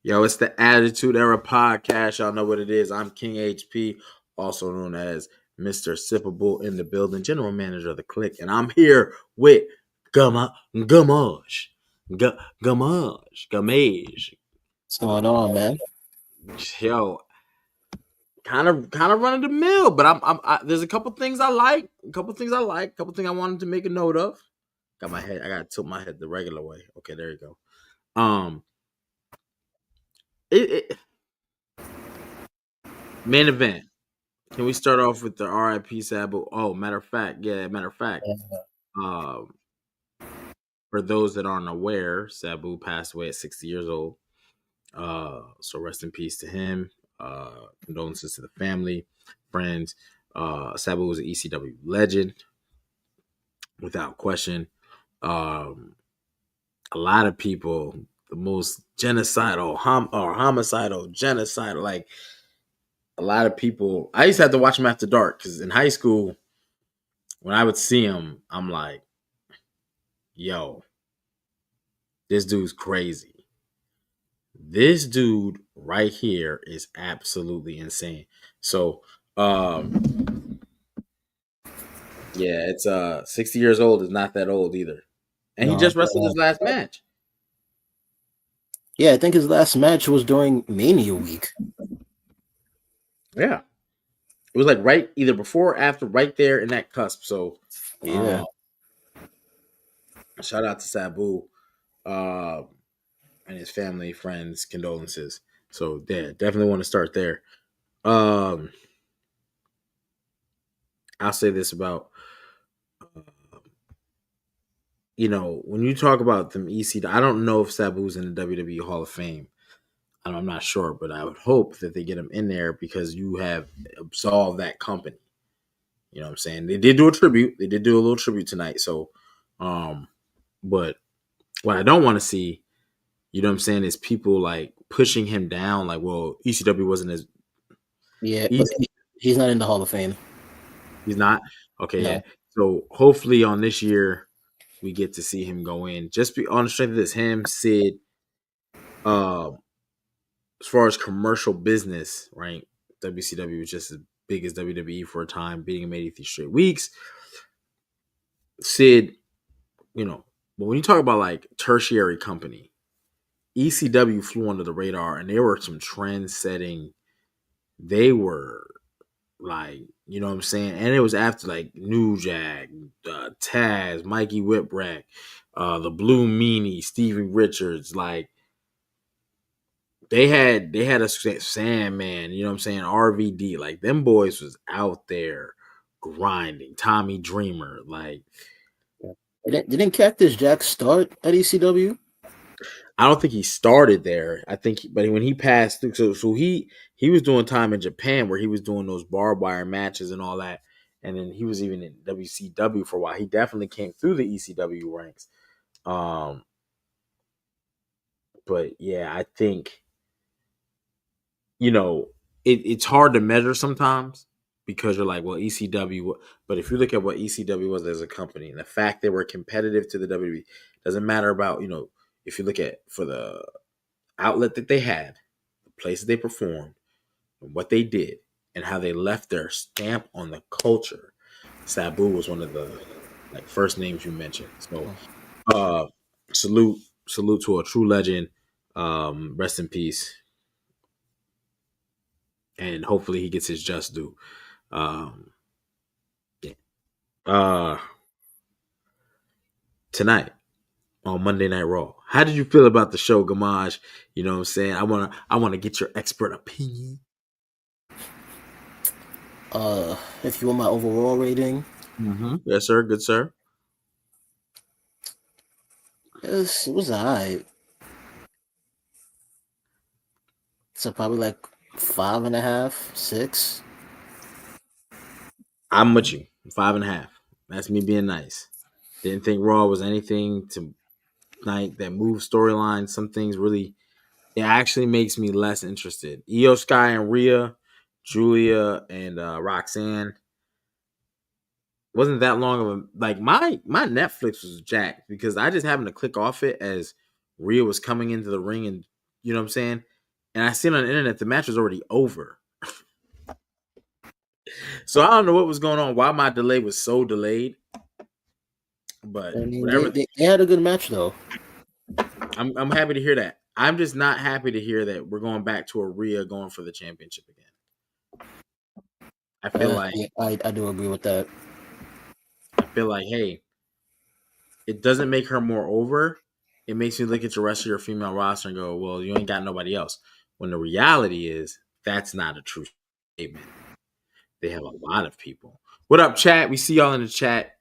Yo, it's the Attitude Era podcast. Y'all know what it is. I'm King HP, also known as Mr. Sippable in the building, general manager of the clique, and I'm here with Gamage, Gamage. What's going on, man? Yo, kind of running the mill, but there's a couple things I like, a couple things I wanted to make a note of. I gotta tilt my head the regular way. Okay, there you go. It main event. Can we start off with the RIP Sabu? Oh, matter of fact. Um, for those that aren't aware, Sabu passed away at 60 years old. So rest in peace to him. Condolences to the family, friends. Sabu was an ECW legend, without question. A lot of people, the most genocidal, homicidal, genocidal, like a lot of people. I used to have to watch him after dark because in high school, when I would see him, I'm like, yo, this dude's crazy. This dude right here is absolutely insane. So, yeah, it's 60 years old is not that old either. And he just wrestled his last match. Yeah, I think his last match was during Mania week. Yeah. It was like right either before or after, right there in that cusp. So, Yeah. Shout out to Sabu and his family, friends, condolences. So, yeah, definitely want to start there. I'll say this about, when you talk about them I don't know if Sabu's in the WWE Hall of Fame. I'm not sure, but I would hope that they get him in there because you have absolved that company. You know what I'm saying? They did do a tribute. They did do a little tribute tonight. So, but what I don't want to see, you know what I'm saying, is people like pushing him down. Like, well, ECW wasn't as. Yeah, but he's not in the Hall of Fame. He's not? Okay, No. yeah. So hopefully on this year, we get to see him go in. Just on the strength of this, him, Sid, as far as commercial business, right? WCW was just as big as WWE for a time, beating him 83 straight weeks. Sid, but when you talk about like tertiary company, ECW flew under the radar and they were some trend setting. They were like, you know what I'm saying? And it was after like New Jack, Taz, Mikey Whipwreck, the Blue Meanie, Stevie Richards, like they had a Sandman, you know what I'm saying? RVD, like them boys was out there grinding. Tommy Dreamer, like Didn't Cactus Jack start at ECW? I don't think he started there. I think, but when he passed through, so he was doing time in Japan where he was doing those barbed wire matches and all that, and then he was even in WCW for a while. He definitely came through the ECW ranks. But yeah, I think it's hard to measure sometimes because you're like, well, ECW. But if you look at what ECW was as a company and the fact they were competitive to the WWE, doesn't matter about if you look at for the outlet that they had, the places they performed, and what they did, and how they left their stamp on the culture. Sabu was one of the first names you mentioned. So, salute to a true legend. Rest in peace, and hopefully he gets his just due. Yeah. Tonight on Monday Night Raw. How did you feel about the show, Gamage? You know what I'm saying? I wanna get your expert opinion. If you want my overall rating, Yes, sir. Good, sir. it was alright. So probably like 5.5, 6. I'm with you. 5.5. That's me being nice. Didn't think Raw was anything tonight that moved storylines. Some things really, it actually makes me less interested. Io Sky and Rhea, Julia and Roxanne wasn't that long of a my Netflix was jacked because I just happened to click off it as Rhea was coming into the ring and you know what I'm saying. And I seen on the internet the match was already over. So I don't know what was going on, why my delay was so delayed. But I mean, whatever, they had a good match though. I'm happy to hear that. I'm just not happy to hear that we're going back to a Rhea going for the championship again. I feel like Yeah, I do agree with that. hey, it doesn't make her more over. It makes you look at the rest of your female roster and go, well, you ain't got nobody else. When the reality is that's not a true statement. They have a lot of people. What up, chat? We see y'all in the chat.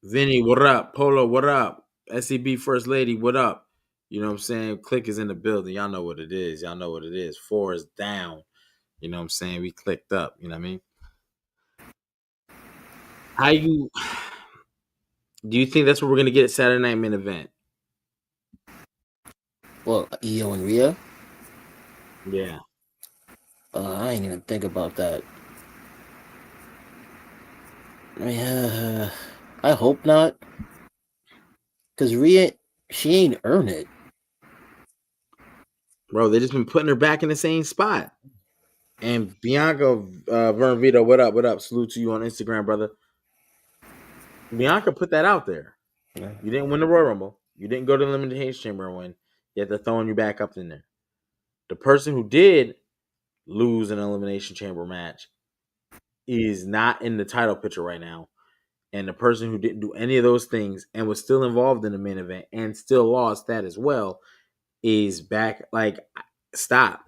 Vinny, what up? Polo, what up? SEB First Lady, what up? You know what I'm saying? Click is in the building. Y'all know what it is. Y'all know what it is. 4 is down. You know what I'm saying? We clicked up. You know what I mean? How you do you think that's what we're gonna get at Saturday Night Main Event? Well, Io and Rhea. Yeah. I ain't even think about that. I mean, I hope not. Cause Rhea, she ain't earned it. Bro, they just been putting her back in the same spot. And Bianca Vernvito, what up? What up? Salute to you on Instagram, brother. Bianca put that out there. You didn't win the Royal Rumble. You didn't go to the Elimination Chamber and win. Yet they're throwing you back up in there. The person who did lose an Elimination Chamber match is not in the title picture right now. And the person who didn't do any of those things and was still involved in the main event and still lost that as well is back. Like, stop.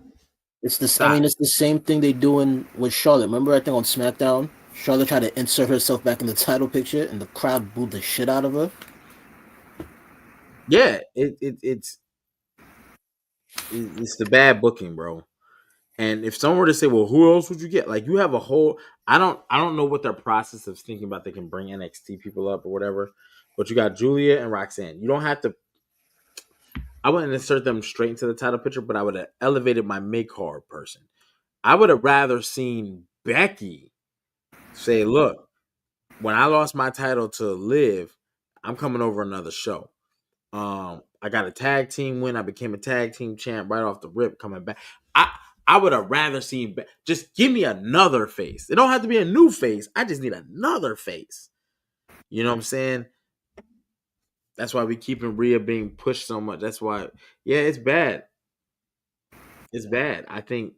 It's this. I Stop. mean, it's the same thing they doing with Charlotte. Remember, I think on SmackDown, Charlotte tried to insert herself back in the title picture, and the crowd booed the shit out of her. Yeah, it's the bad booking, bro. And if someone were to say, "Well, who else would you get?" Like, you have a whole. I don't know what their process of thinking about. They can bring NXT people up or whatever, but you got Julia and Roxanne. You don't have to. I wouldn't insert them straight into the title picture, but I would have elevated my mid card person. I would have rather seen Becky say, "Look, when I lost my title to Liv, I'm coming over another show. I got a tag team win. I became a tag team champ right off the rip. Coming back, I would have rather seen just give me another face. It don't have to be a new face. I just need another face. You know what I'm saying? That's why we keeping Rhea being pushed so much. That's why, yeah, it's bad. It's bad. I think,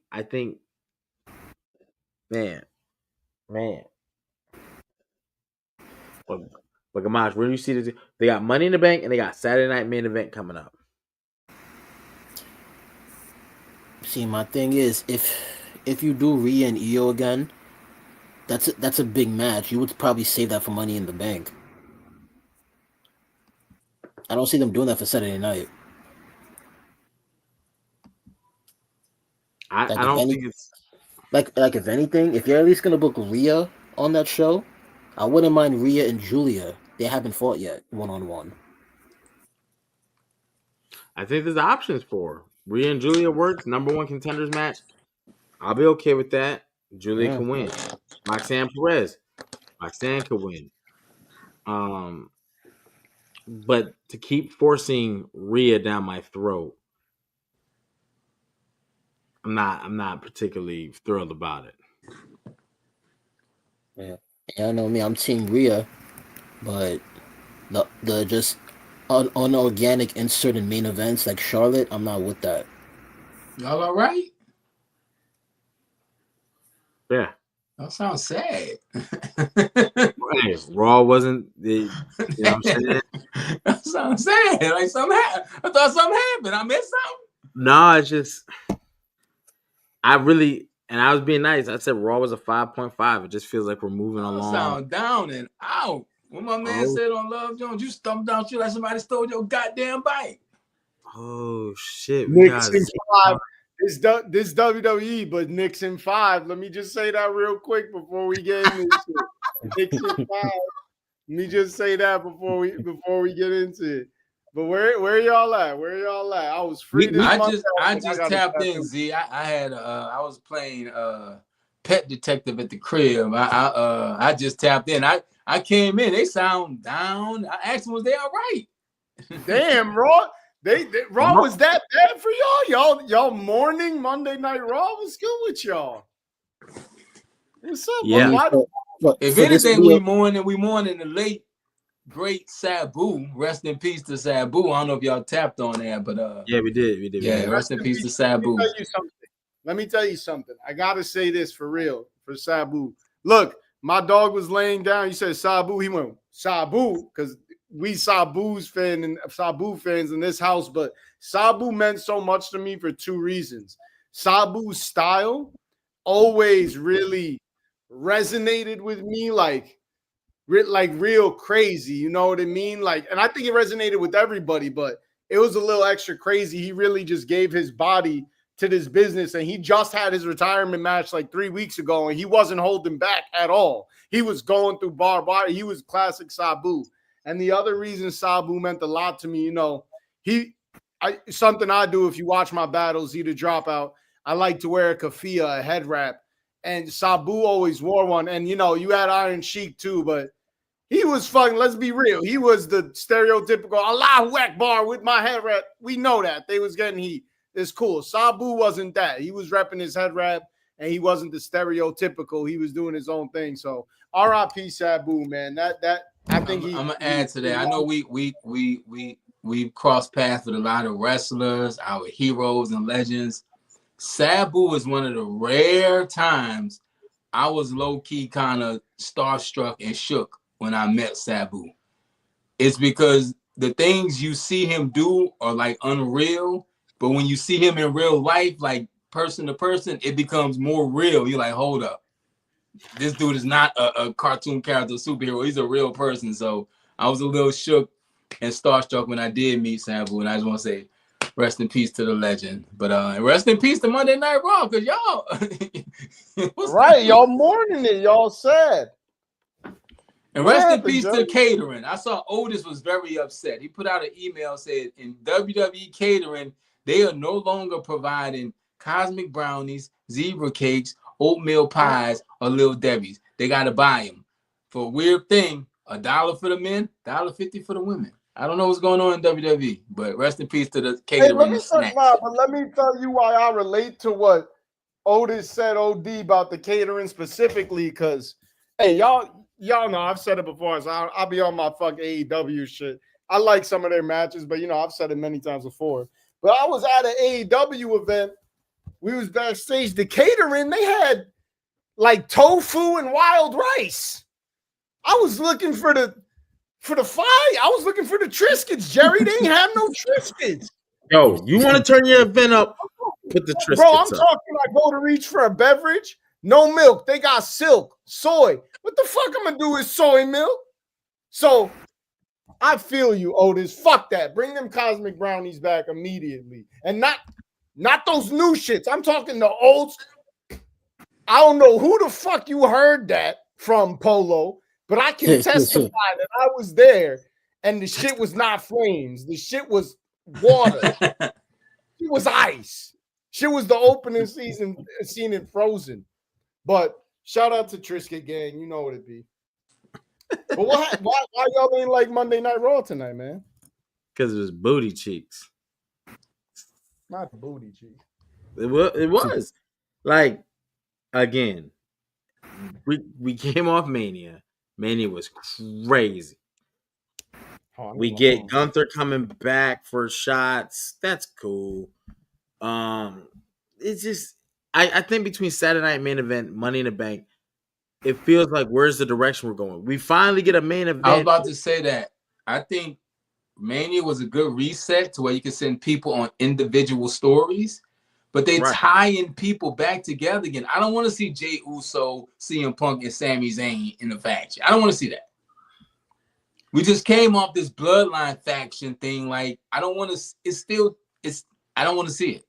man, man. But but Gamash, where do you see this? They got Money in the Bank and they got Saturday Night Main Event coming up. See, my thing is, if you do Rhea and Io again, that's a big match. You would probably save that for Money in the Bank. I don't see them doing that for Saturday night. I Like if don't any, think it's. like if anything, if you're at least gonna book Rhea on that show, I wouldn't mind Rhea and Julia. They haven't fought yet, 1-on-1. I think there's options for Rhea and Julia works. Number one contenders match. I'll be okay with that. Julia Yeah. can win. Roxanne Perez. Roxanne could win. But to keep forcing Rhea down my throat, I'm not particularly thrilled about it. Yeah. Yeah, I know me. I'm Team Rhea, but the just unorganic insert in main events like Charlotte, I'm not with that. Y'all all right? Yeah. That sounds sad. Hey, Raw wasn't the, you know what I'm saying? That sounds sad. Like something happened. I thought something happened. I missed something. No, it's just I really, and I was being nice. I said Raw was a 5.5. It just feels like we're moving along. Sound down and out. When my man said on Love Jones, you stumped out you like somebody stole your goddamn bike. Oh shit! Nixon 5. This WWE, but Nixon 5. Let me just say that real quick before we get into it. Nixon 5. Let me just say that before we get into it. But where y'all at? Where y'all at? I was free this month. I just tapped in, Z. I was playing Pet Detective at the crib. I just tapped in. I came in. They sound down. I asked them, was they all right? Damn, Raw. Raw was that bad for y'all? Y'all morning Monday Night Raw was good with y'all. What's up? Yeah. If anything, we mourn in the late great Sabu. Rest in peace to Sabu. I don't know if y'all tapped on that, but yeah, we did. Yeah, rest in peace to Sabu. Let me tell you something. I gotta say this for real for Sabu. Look, my dog was laying down. You said Sabu. He went Sabu because we Sabu fans in this house. But Sabu meant so much to me for two reasons. Sabu's style always really resonated with me, like real crazy. You know what I mean? Like, and I think it resonated with everybody, but it was a little extra crazy. He really just gave his body to this business, and he just had his retirement match like 3 weeks ago, and he wasn't holding back at all. He was going through barbed wire. He was classic Sabu. And the other reason Sabu meant a lot to me, you know, something I do if you watch my battles, either dropout, I like to wear a keffiyeh, a head wrap, and Sabu always wore one. And, you know, you had Iron Sheik too, but he was fucking, let's be real, he was the stereotypical Allahu Akbar with my head wrap. We know that. They was getting heat. It's cool. Sabu wasn't that. He was repping his head wrap, and he wasn't the stereotypical. He was doing his own thing. So R.I.P. Sabu, man. That I think I'm gonna add to that. I know we crossed paths with a lot of wrestlers, our heroes and legends. Sabu is one of the rare times I was low-key kind of starstruck and shook when I met Sabu. It's because the things you see him do are like unreal. But when you see him in real life, like person to person, it becomes more real. You're like, hold up. This dude is not a cartoon character, superhero. He's a real person. So I was a little shook and starstruck when I did meet Sabu. And I just want to say, rest in peace to the legend. But rest in peace to Monday Night Raw, because y'all. Right, y'all mourning it. Y'all sad. And rest in peace to catering. I saw Otis was very upset. He put out an email said, in WWE catering, they are no longer providing cosmic brownies, zebra cakes, oatmeal pies, or Little Debbie's. They got to buy them. For a weird thing, $1 for the men, $1.50 for the women. I don't know what's going on in WWE, but rest in peace to the catering. Let me tell you why I relate to what Otis said OD about the catering specifically, because, hey, y'all know I've said it before, so I'll be on my fuck AEW shit. I like some of their matches, but, you know, I've said it many times before. But I was at an AEW event. We was backstage. The catering, they had like tofu and wild rice. I was looking for the fire. I was looking for the Triscuits, Jerry. They ain't have no Triscuits. Yo, you want to turn your event up? Put the Triscuits Bro, I'm talking. I go to reach for a beverage. No milk. They got silk, soy. What the fuck I'm gonna do with soy milk? So I feel you, Otis. Fuck that. Bring them cosmic brownies back immediately. And not those new shits. I'm talking the old. I don't know who the fuck you heard that from, Polo, but I can testify that I was there and the shit was not flames. The shit was water. It was ice. Shit was the opening scene in Frozen. But shout out to Triscuit Gang. You know what it be. But why y'all ain't like Monday Night Raw tonight, man? Because it was booty cheeks. Not booty cheeks. It was. Like, again, we came off Mania. Mania was crazy. We get Gunther coming back for shots. That's cool. It's just I think between Saturday Night Main Event, Money in the Bank, it feels like where's the direction we're going. We finally get a main event. I was about to say that. I think Mania was a good reset to where you can send people on individual stories, but they tying people back together again. I don't want to see Jey Uso, CM Punk, and Sami Zayn in the faction. I don't want to see that. We just came off this bloodline faction thing. Like, I don't want to. I don't want to see it.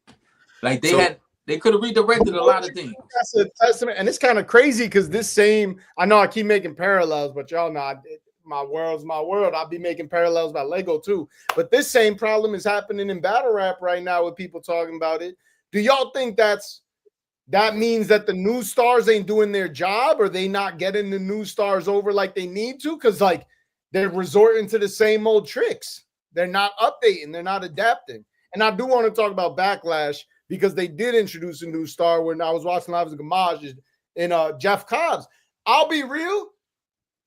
Like they could have redirected a lot of things. That's a testament, and it's kind of crazy because this same. I know I keep making parallels, but y'all know my world's my world. I'll be making parallels about Lego too. But this same problem is happening in battle rap right now with people talking about it. Do y'all think that means that the new stars ain't doing their job, or they not getting the new stars over like they need to? Because like they're resorting to the same old tricks. They're not updating. They're not adapting. And I do want to talk about Backlash because they did introduce a new star when I was watching Live with Gamage and Jeff Cobbs. I'll be real.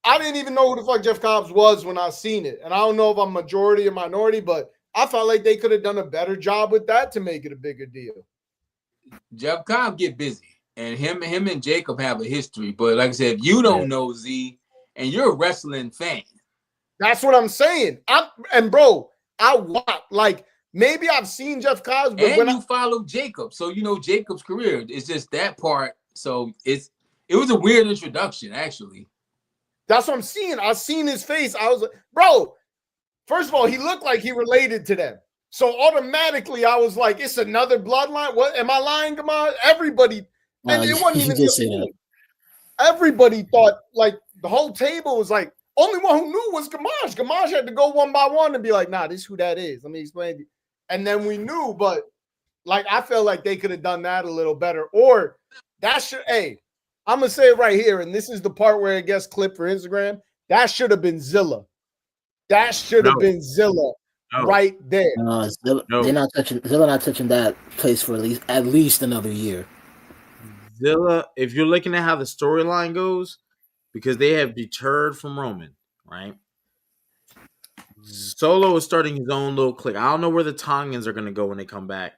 I didn't even know who the fuck Jeff Cobbs was when I seen it. And I don't know if I'm majority or minority, but I felt like they could have done a better job with that to make it a bigger deal. Jeff Cobb get busy. And him and Jacob have a history. But like I said, if you don't know Z and you're a wrestling fan. That's what I'm saying. Bro, I want, like, maybe I've seen Jeff Cobbs, but and when you follow Jacob, so you know Jacob's career. It's just that part. So it was a weird introduction, actually. That's what I'm seeing. I seen his face. I was like, bro, first of all, he looked like he related to them. So automatically I was like, it's another bloodline. What am I lying, Gamad? Everybody, and it wasn't even just say that. Everybody thought, like, the whole table was like, only one who knew was Gamage. Gamage had to go one by one and be like, nah, this is who that is. Let me explain to you. And then we knew, but like, I felt like they could have done that a little better. Or that should, hey, I'm going to say it right here. And this is the part where it gets clipped for Instagram. That should have been Zilla. That should have been Zilla right there. Zilla not touching that place for at least another year. Zilla, if you're looking at how the storyline goes, because they have deterred from Roman, right? Solo is starting his own little clique. I don't know where the Tongans are going to go when they come back,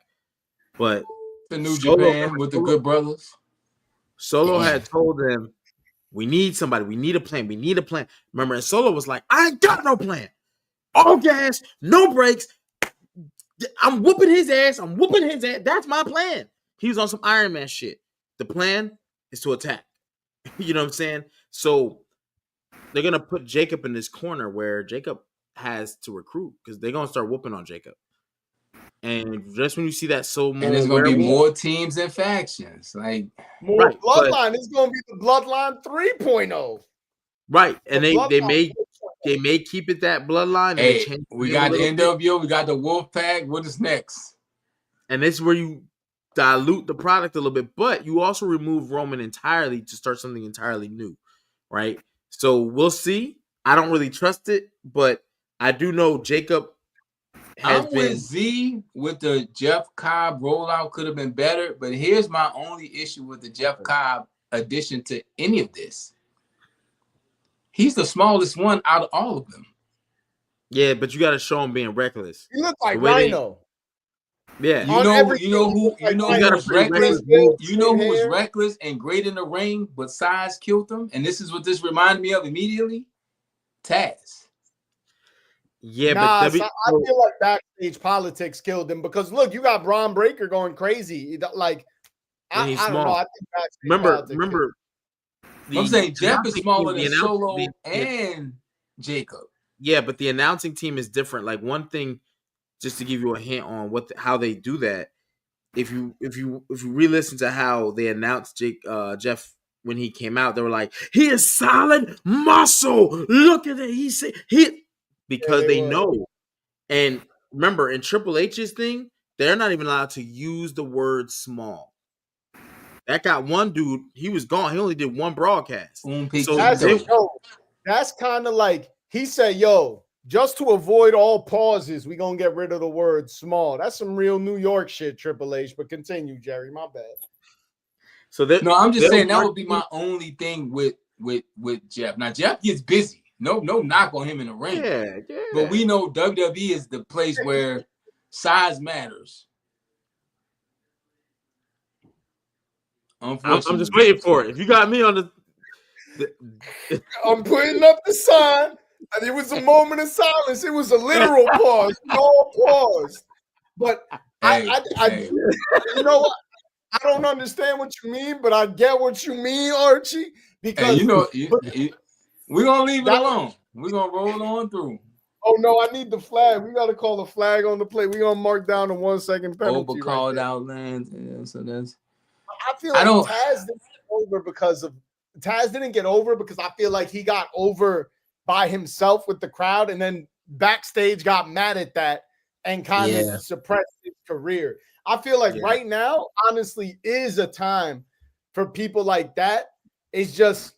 but the New Japan with the Good Brothers. Solo had told them, we need somebody. We need a plan. We need a plan. Remember, and Solo was like, I ain't got no plan. All gas, no brakes. I'm whooping his ass. I'm whooping his ass. That's my plan. He was on some Iron Man shit. The plan is to attack. You know what I'm saying? So they're going to put Jacob in this corner where Jacob has to recruit because they're going to start whooping on Jacob. And just when you see that and there's going to be more teams and factions. Like more bloodline. It's going to be the bloodline 3.0. Right. And they may keep it that bloodline. Hey, we got the NWO. We got the Wolfpack. What is next? And this is where you dilute the product a little bit, but you also remove Roman entirely to start something entirely new, right? So we'll see. I don't really trust it, but I do know Jacob has been with Z with the Jeff Cobb rollout could have been better, but here's my only issue with the Jeff Cobb addition to any of this. He's the smallest one out of all of them. Yeah, but you got to show him being reckless. He looks like Rhino. Yeah, you know who was reckless. You know who was reckless and great in the ring, but size killed him. And this is what this reminded me of immediately. Taz. Yeah, but I feel like backstage politics killed him because look, you got Braun Breaker going crazy. Like I don't know. I think remember. I'm saying Jeff is smaller than Solo and Jacob. Yeah, but the announcing team is different. Like one thing. Just to give you a hint on how they do that, if you re-listen to how they announced Jeff when he came out, they were like, "He is solid muscle. Look at it. Because they know." And remember, in Triple H's thing, they're not even allowed to use the word small. That got one dude. He was gone. He only did one broadcast. So that's kind of like he said, "Yo." Just to avoid all pauses, we're going to get rid of the word small. That's some real New York shit, Triple H. But continue, Jerry. My bad. So no, I'm just saying that would be my only thing with Jeff. Now, Jeff gets busy. No knock on him in the ring. Yeah. But we know WWE is the place where size matters. I'm just waiting for it. If you got me on I'm putting up the sign. And it was a moment of silence. It was a literal pause. No pause. But I you know what? I don't understand what you mean, but I get what you mean, Archie. Because we're gonna leave it alone. We're gonna roll on through. Oh no, I need the flag. We gotta call the flag on the play. We're gonna mark down the 1 second penalty. Called out lands. Yeah, so that's I feel like Taz didn't get over because I feel like he got over by himself with the crowd and then backstage got mad at that and kind of suppressed his career. I feel like right now, honestly, is a time for people like that. It's just,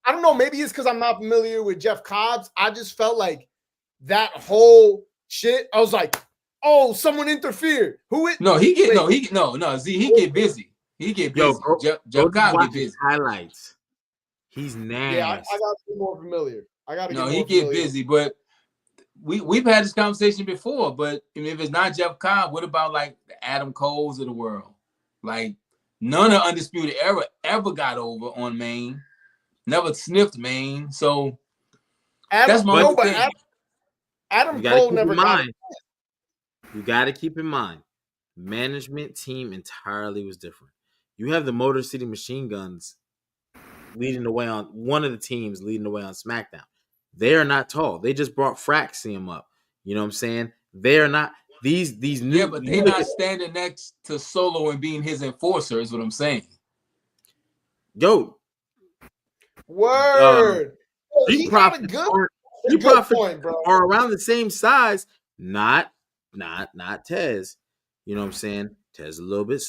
I don't know, maybe it's because I'm not familiar with Jeff Cobbs. I just felt like that whole shit. I was like, oh, someone interfered. Who it? No, he get Wait. Z, he get busy. He get busy. Yo, Jeff go Cobb watch get his busy. highlights. He's Yeah, I nasty. got to be more familiar. I got to No, get he more get familiar. busy, but we've had this conversation before. But I mean, if it's not Jeff Cobb, what about like the Adam Coles of the world? Like none of Undisputed Era ever got over on Maine. Never sniffed Maine. So that's my whole thing. Adam Cole never got it. You got to keep in mind, management team entirely was different. You have the Motor City Machine Guns leading the way on one of the teams leading the way on SmackDown. They are not tall. They just brought Fraxium up. You know what I'm saying? They are not these new. Yeah, but they're not standing next to Solo and being his enforcer. Is what I'm saying. Yo, word. Street Profits point, bro. are around the same size. Not Tez. You know what I'm saying? Tez a little bit.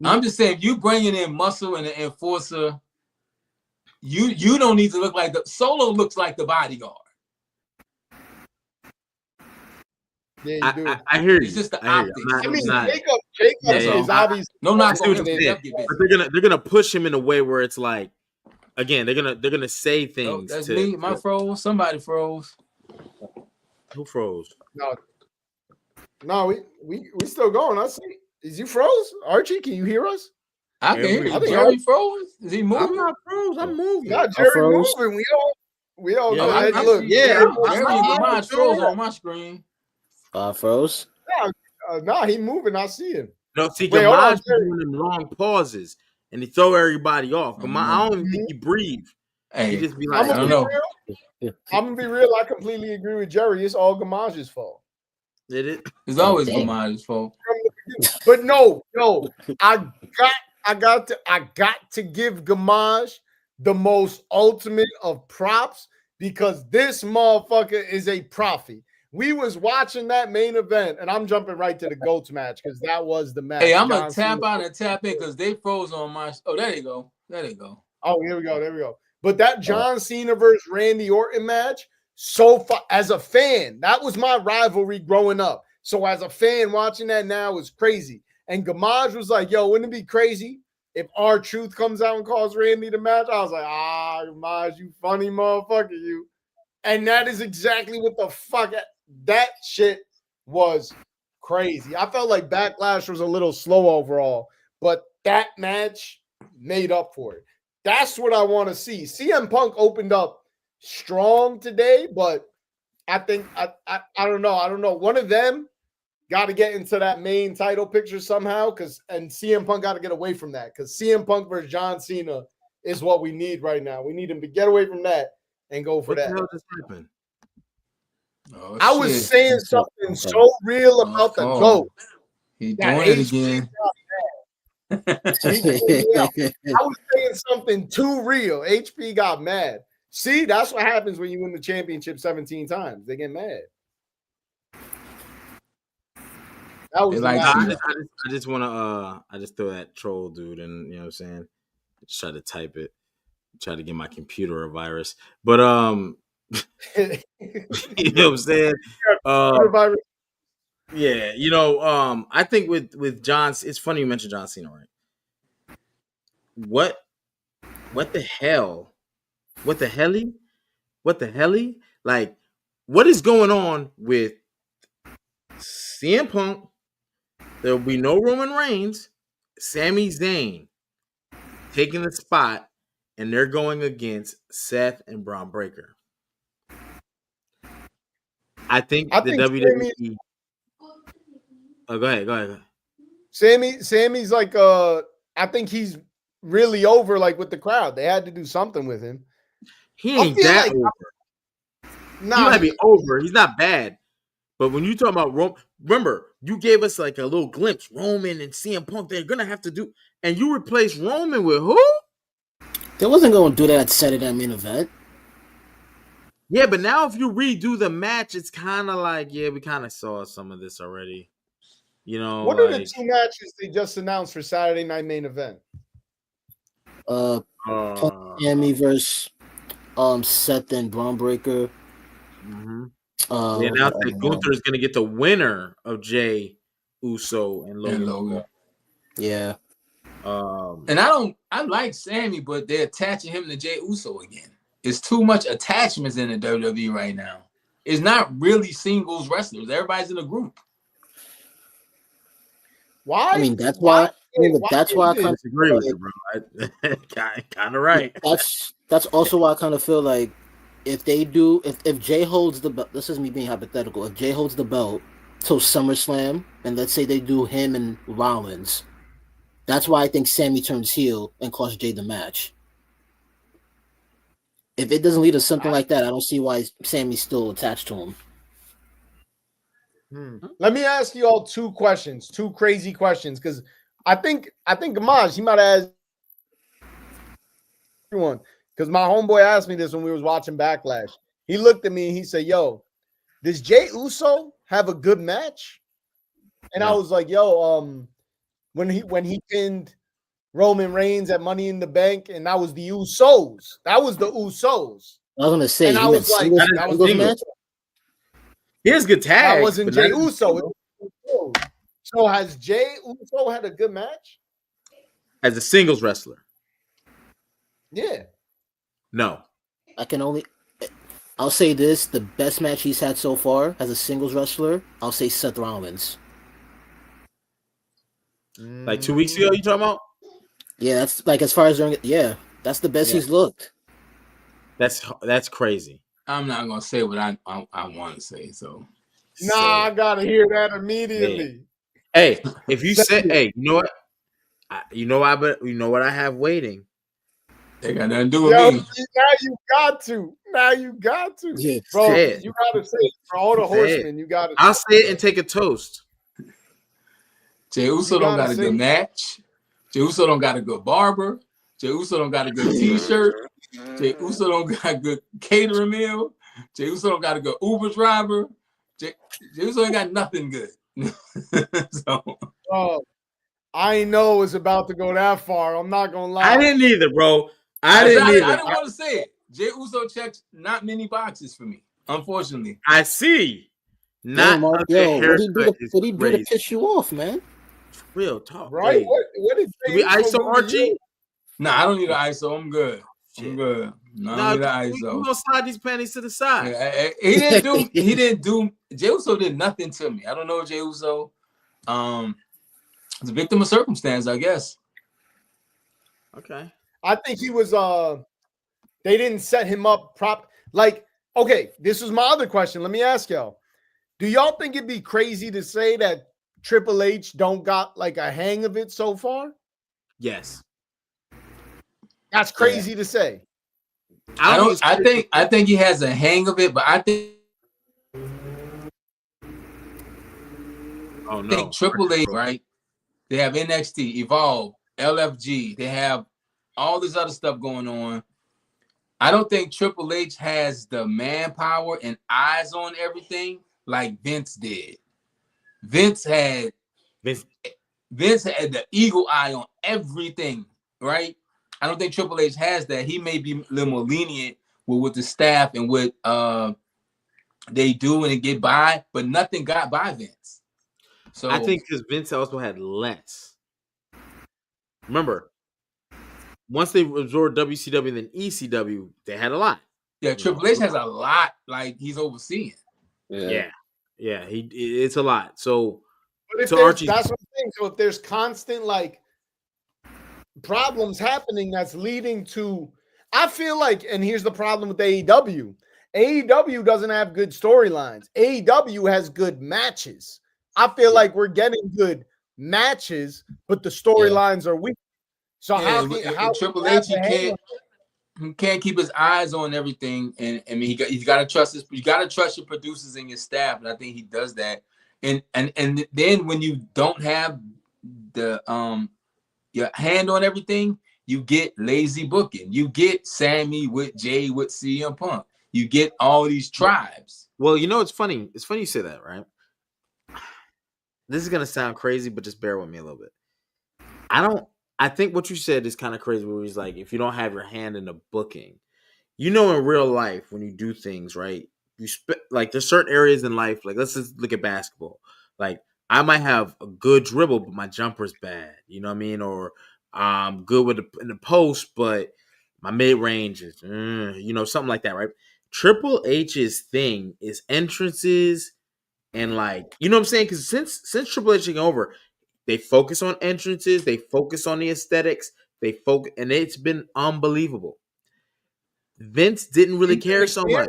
I'm just saying, if you bringing in Muscle and the enforcer, you don't need to look like the Solo looks like the bodyguard. Yeah, you do. I hear you. It's just the optics. Jacob is obviously no knock on him. But they're gonna push him in a way where it's like, again, they're gonna say things. That's me. My froze. Somebody froze. Who froze? No, we still going. I see. Is you froze, Archie? Can you hear us? I can hear you. Jerry froze. Is he moving? I'm not froze. I'm moving. Not Jerry moving. We all know. I look, Jerry froze on my screen. Froze. Nah, he moving. I see him. No, see, Gamage doing them long pauses, and he throw everybody off. Gamage, I don't even think he breathe. Hey, he just be like, I don't know. I'm gonna be real. I completely agree with Jerry. It's all Gamage's fault. It's always Gamage's fault. But no, I got to give Gamage the most ultimate of props because this motherfucker is a prophet. We was watching that main event, and I'm jumping right to the GOATS match because that was the match. Hey, I'm gonna tap out and tap in because they froze on my. Oh, there you go. Oh, here we go. But that John Cena versus Randy Orton match, so far as a fan, that was my rivalry growing up. So as a fan watching that now is crazy. And Gamage was like, "Yo, wouldn't it be crazy if R-Truth comes out and calls Randy the match?" I was like, Gamage, you funny motherfucker, you. And that is exactly what the fuck. That shit was crazy. I felt like Backlash was a little slow overall, but that match made up for it. That's what I want to see. CM Punk opened up strong today, but I think I don't know. One of them got to get into that main title picture somehow, and CM Punk got to get away from that because CM Punk versus John Cena is what we need right now. We need him to get away from that and go for that. What the hell just happened? Oh, I was saying something so real about the GOAT. He doing it again. I was saying something too real. HP got mad. See, that's what happens when you win the championship 17 times. They get mad. That was I just want to I just throw that troll dude and you know what I'm saying? Just try to type it. Try to get my computer a virus. But you know what I'm saying? Yeah, you know, I think with John, it's funny you mentioned John Cena, right? What the hell? What the helly? Like, what is going on with CM Punk? There will be no Roman Reigns, Sami Zayn taking the spot, and they're going against Seth and Braun Breaker. I think the WWE. Oh, go ahead. Sammy's like I think he's really over like with the crowd. They had to do something with him. He ain't that over. He might be over. He's not bad. But when you talk about Rome, remember, you gave us like a little glimpse. Roman and CM Punk, they're gonna have to do, and you replace Roman with who? They wasn't gonna do that at Saturday main event. Yeah, but now if you redo the match, it's kind of like, yeah, we kind of saw some of this already. You know, what are the two matches they just announced for Saturday night main event? Punk Sammy versus Seth and Braun Breaker. Mm-hmm. They announced I that don't know. Gunther is going to get the winner of Jay Uso and And Logan. Logan. Yeah. And I like Sammy, but they're attaching him to Jay Uso again. It's too much attachments in the WWE right now. It's not really singles wrestlers. Everybody's in a group. Why? I mean, that's Why? why. I mean, Why that's is why I I kind it? of disagree feel with you, bro. Kind of right. that's also why I kind of feel like if they do, if Jay holds the belt, this is me being hypothetical. If Jay holds the belt till SummerSlam, and let's say they do him and Rollins, that's why I think Sammy turns heel and costs Jay the match. If it doesn't lead to something like that, I don't see why Sammy's still attached to him. Let me ask you all two questions, two crazy questions, because I think Amaj, he might have asked everyone, because my homeboy asked me this when we was watching Backlash. He looked at me and he said, "Yo, does Jay Uso have a good match?" And I No. was like, "Yo, when he pinned Roman Reigns at Money in the Bank, and that was the Usos. That was the Usos." I was gonna say And I he meant was like, singles, That is "That was singles single. match. He has good that tags, wasn't but Jay not as Uso. It single. was the Usos." So has Jay Uso had a good match? As a singles wrestler. Yeah. No. I can only. I'll say this: the best match he's had so far as a singles wrestler, I'll say Seth Rollins. Like 2 weeks ago, you talking about? Yeah, that's like as far as during. Yeah, that's the best Yeah. he's looked. That's crazy. I'm not gonna say what I want to say. So Nah, Say I it. gotta hear that Say it. immediately. Hey, if you Say say, it. hey, you know what? You know what I have waiting. they got nothing to do with Yo, me. now you got to. Now you got to. Yeah, Bro, Say it. you gotta say it. For all the Say it. horsemen, you gotta I'll say say it, it bro. and take a toast. Jay You Uso don't gotta got a say good it. match. Jay Uso don't got a good barber. Jay Uso don't got a good T-shirt. Jay Uso don't got a good catering meal. Jay Uso don't got a good Uber driver. Jay Uso ain't got nothing good. So Bro, I ain't know it was about to go that far. I'm not gonna I lie. didn't either, bro. I I didn't either. didn't want to say it. Jay Uso checks not many boxes for me, unfortunately. I see. yo, Not a Mark, good yo, haircut is what he do to crazy. piss you off, man? Real talk. Right? Hey, What did do Jay we Uso ISO do to Archie? you? Nah, I don't need an ISO. I'm good. I'm Shit. good. No, I No, don't need an we ISO. gonna slide these panties to the side. He didn't do. He didn't do. Jey Uso did nothing to me. I don't know Jey Uso. It's a victim of circumstance, I guess. Okay. I think he was they didn't set him up like, okay, this was my other question. Let me ask y'all. Do y'all think it'd be crazy to say that Triple H don't got like a hang of it so far? Yes. That's crazy to say. I don't think it's crazy. I think he has a hang of it, but I think Triple H, right? They have NXT, Evolve, LFG. They have all this other stuff going on. I don't think Triple H has the manpower and eyes on everything like Vince did. Vince had the eagle eye on everything, right? I don't think Triple H has that. He may be a little more lenient with the staff and what they do and get by, but nothing got by Vince. So I think because Vince also had less. Remember, once they absorbed WCW and then ECW, they had a lot. yeah, Triple H has a lot like he's overseeing. Yeah. It's a lot. So, but if to there's Archie's, that's what I'm saying. So if there's constant like problems happening that's leading to, I feel like, and here's the problem with AEW. AEW doesn't have good storylines. AEW has good matches. I feel like we're getting good matches, but the storylines are weak. So how Triple H he can't keep his eyes on everything, and I mean he's got to trust your producers and your staff, and I think he does that. And then when you don't have the your hand on everything, you get lazy booking. You get Sammy with Jay with CM Punk. You get all these tribes. Well, you know it's funny. It's funny you say that, right? This is gonna sound crazy, but just bear with me a little bit. I think what you said is kind of crazy. Where he's like, if you don't have your hand in the booking, you know, in real life when you do things right, like there's certain areas in life. Like let's just look at basketball. Like I might have a good dribble, but my jumper's bad. You know what I mean? Or I'm good with in the post, but my mid range is, something like that, right? Triple H's thing is entrances and like, you know what I'm saying? Because since Triple H taking over, they focus on entrances, they focus on the aesthetics, they focus, and it's been unbelievable. Vince didn't really care so much.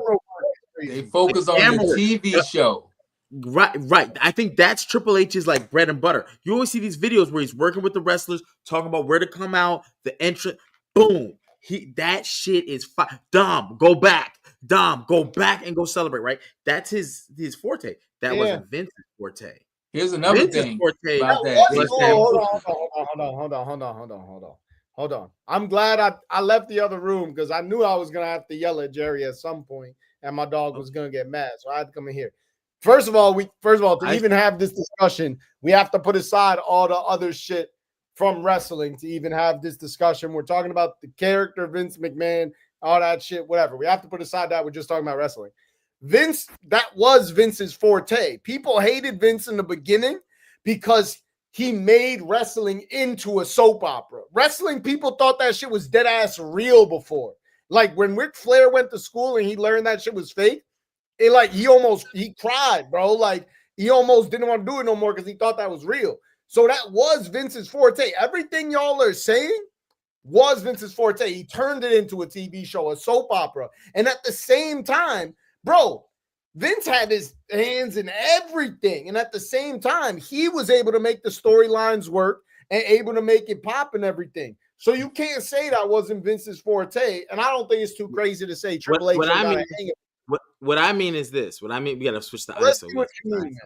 They focus on the TV show. Right. I think that's Triple H's like bread and butter. You always see these videos where he's working with the wrestlers, talking about where to come out, the entrance. Boom. That shit is fine. Dom, go back. Dom, go back and go celebrate. Right. That's his forte. That wasn't Vince's forte. Here's another Vince's thing forte about that. Hold on. I'm glad I left the other room because I knew I was gonna have to yell at Jerry at some point, and my dog was gonna get mad, so I had to come in here. First of all, to even have this discussion, we have to put aside all the other shit from wrestling to even have this discussion. We're talking about the character Vince McMahon, all that shit, whatever. We have to put aside that. We're just talking about wrestling. Vince, that was Vince's forte. People hated Vince in the beginning because he made wrestling into a soap opera. Wrestling, people thought that shit was dead ass real before. Like when Ric Flair went to school and he learned that shit was fake, he cried, bro. Like he almost didn't want to do it no more because he thought that was real. So that was Vince's forte. Everything y'all are saying was Vince's forte. He turned it into a TV show, a soap opera. And at the same time, bro, Vince had his hands in everything. And at the same time, he was able to make the storylines work and able to make it pop and everything. So you can't say that wasn't Vince's forte. And I don't think it's too crazy to say Triple H. What I mean is this. What I mean, we got to switch the Let's ISO. see what you mean,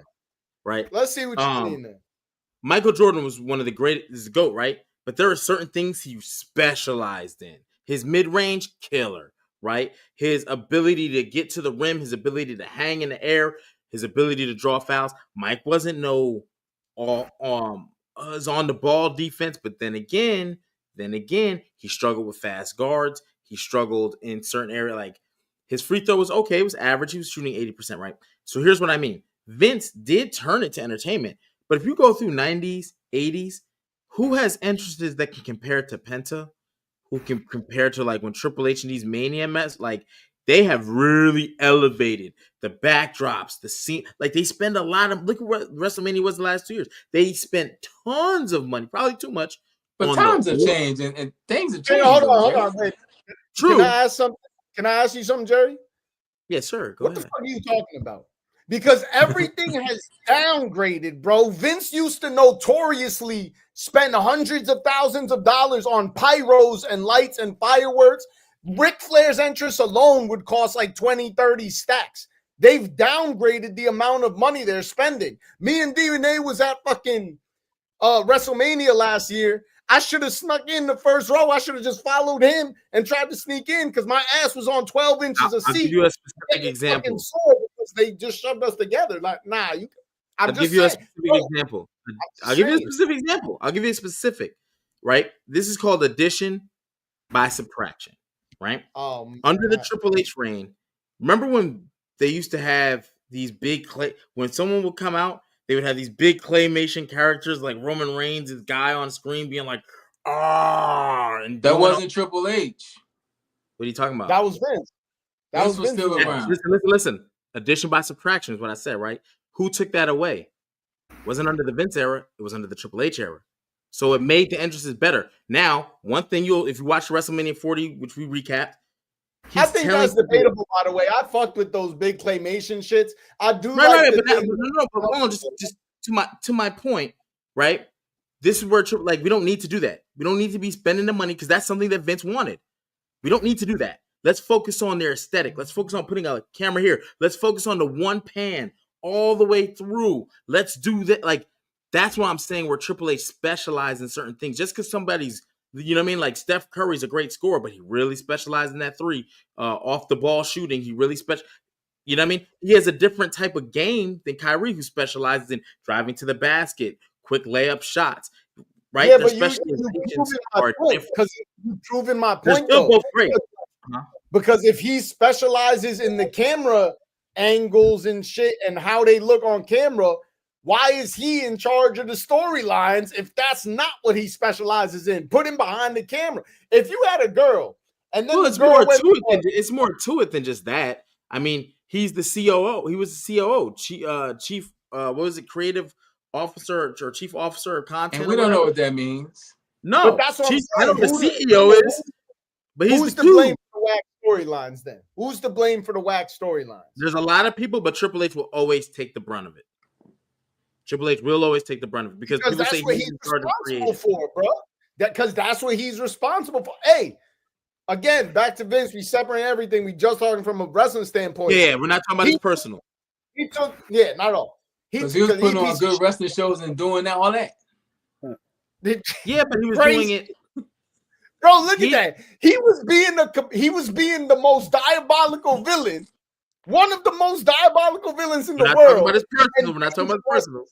right? Let's see what you mean, man. Michael Jordan was one of the greatest GOAT, right? But there are certain things he specialized in. His mid-range, killer, right? His ability to get to the rim, his ability to hang in the air, his ability to draw fouls. Mike wasn't was on the ball defense, but then again, he struggled with fast guards. He struggled in certain area, like his free throw was okay. It was average. He was shooting 80%, right? So here's what I mean. Vince did turn it to entertainment. But if you go through 90s, 80s, who has entrances that can compare to Penta? Who can compare to like when Triple H and these Mania mess? Like they have really elevated the backdrops, the scene. Like they spend a lot of, look at what WrestleMania was the last 2 years. They spent tons of money, probably too much. But times have changed and things have changed. Hold on. Wait. True. Can I ask something? Can I ask you something, Jerry? Yes, sir. Go ahead. What the fuck are you talking about? Because everything has downgraded, bro. Vince used to notoriously spend hundreds of thousands of dollars on pyros and lights and fireworks. Ric Flair's entrance alone would cost like 20, 30 stacks. They've downgraded the amount of money they're spending. Me and DNA was at fucking WrestleMania last year. I should have snuck in the first row. I should have just followed him and tried to sneak in because my ass was on 12 inches of seat. I'll give you a specific example. They just shoved us together. Like, nah, I'll give you a specific example. I'll give you a specific example. I'll give you a specific, right? This is called addition by subtraction, right? Under the Triple H reign, remember when they used to have these big when someone would come out, they would have these big claymation characters like Roman Reigns, this guy on screen being like, and that wasn't Triple H. What are you talking about? That was Vince. That was still around. Listen. Addition by subtraction is what I said, right? Who took that away? It wasn't under the Vince era. It was under the Triple H era. So it made the entrances better. Now, one thing if you watch WrestleMania 40, which we recapped, I think that's debatable, by the way. I fucked with those big claymation shits. I do just to my point, right? This is where we don't need to do that. We don't need to be spending the money because that's something that Vince wanted. We don't need to do that. Let's focus on their aesthetic. Let's focus on putting a camera here. Let's focus on the one pan all the way through. Let's do that. Like that's what I'm saying. Where Triple H specialized in certain things. Just because somebody's, you know what I mean? Like Steph Curry's a great scorer, but he really specialized in that three off the ball shooting. He really you know what I mean? He has a different type of game than Kyrie, who specializes in driving to the basket, quick layup shots. Right? Yeah, but you've proven my point. They're still both great. Because if he specializes in the camera angles and shit and how they look on camera. Why is he in charge of the storylines if that's not what he specializes in? Put him behind the camera. If you had a girl and then it's more to it than just that. I mean, he's the COO. He was the COO, chief. What was it? Creative officer or chief officer of content. And we don't know what that means. No, but that's what I know the CEO is. But who's to blame for the whack storylines then? Who's to blame for the whack storylines? There's a lot of people, but Triple H will always take the brunt of it. Triple H will always take the brunt of it because people that's say what he's responsible for, bro. Because that's what he's responsible for. Hey, again, back to Vince. We separate everything. We just talking from a wrestling standpoint. Yeah, we're not talking about his personal. He took, not at all. Because he was putting on good wrestling shows and doing that, all that. Yeah, but he was doing it. Bro, look at that. He was being the most diabolical villain. One of the most diabolical villains in the world. We're not talking about his personal.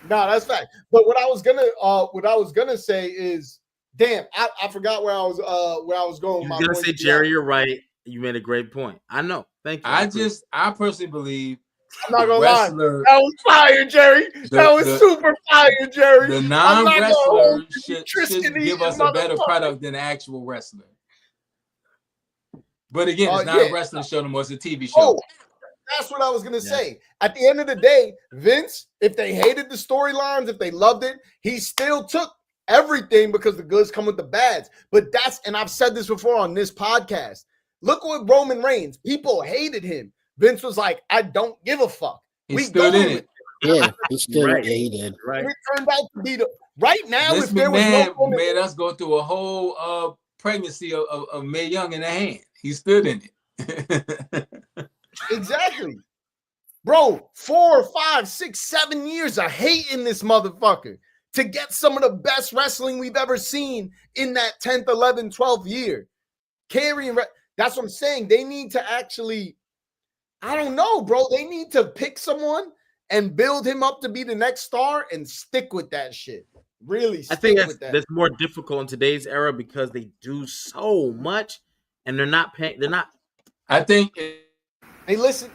No, that's fact. But what I was gonna say is, damn, I forgot where I was going. You were gonna say, Jerry, you're right. You made a great point. I know. Thank you. I personally believe. I'm not gonna lie. That was fire, Jerry. That was super fire, Jerry. The non-wrestler should give us a better product than the actual wrestler. But again, it's not a wrestling show anymore. It's a TV show. Oh, that's what I was gonna say. At the end of the day, Vince, if they hated the storylines, if they loved it, he still took everything because the goods come with the bads. But and I've said this before on this podcast. Look what Roman Reigns. People hated him. Vince was like, I don't give a fuck. He stood in it. Yeah, he stood right. Yeah, he did. Right. It turned out to be right now. This if there was no Roman, made us go through a whole pregnancy of Mae Young in the hand. He stood in it. Exactly. Bro, 4, 5, 6, 7 years of hating this motherfucker to get some of the best wrestling we've ever seen in that 10th, 11th, 12th year. That's what I'm saying. They need to actually, I don't know, bro. They need to pick someone and build him up to be the next star and stick with that shit. Really, I think that's more difficult in today's era because they do so much and they're not paying. They're not. I think they listen.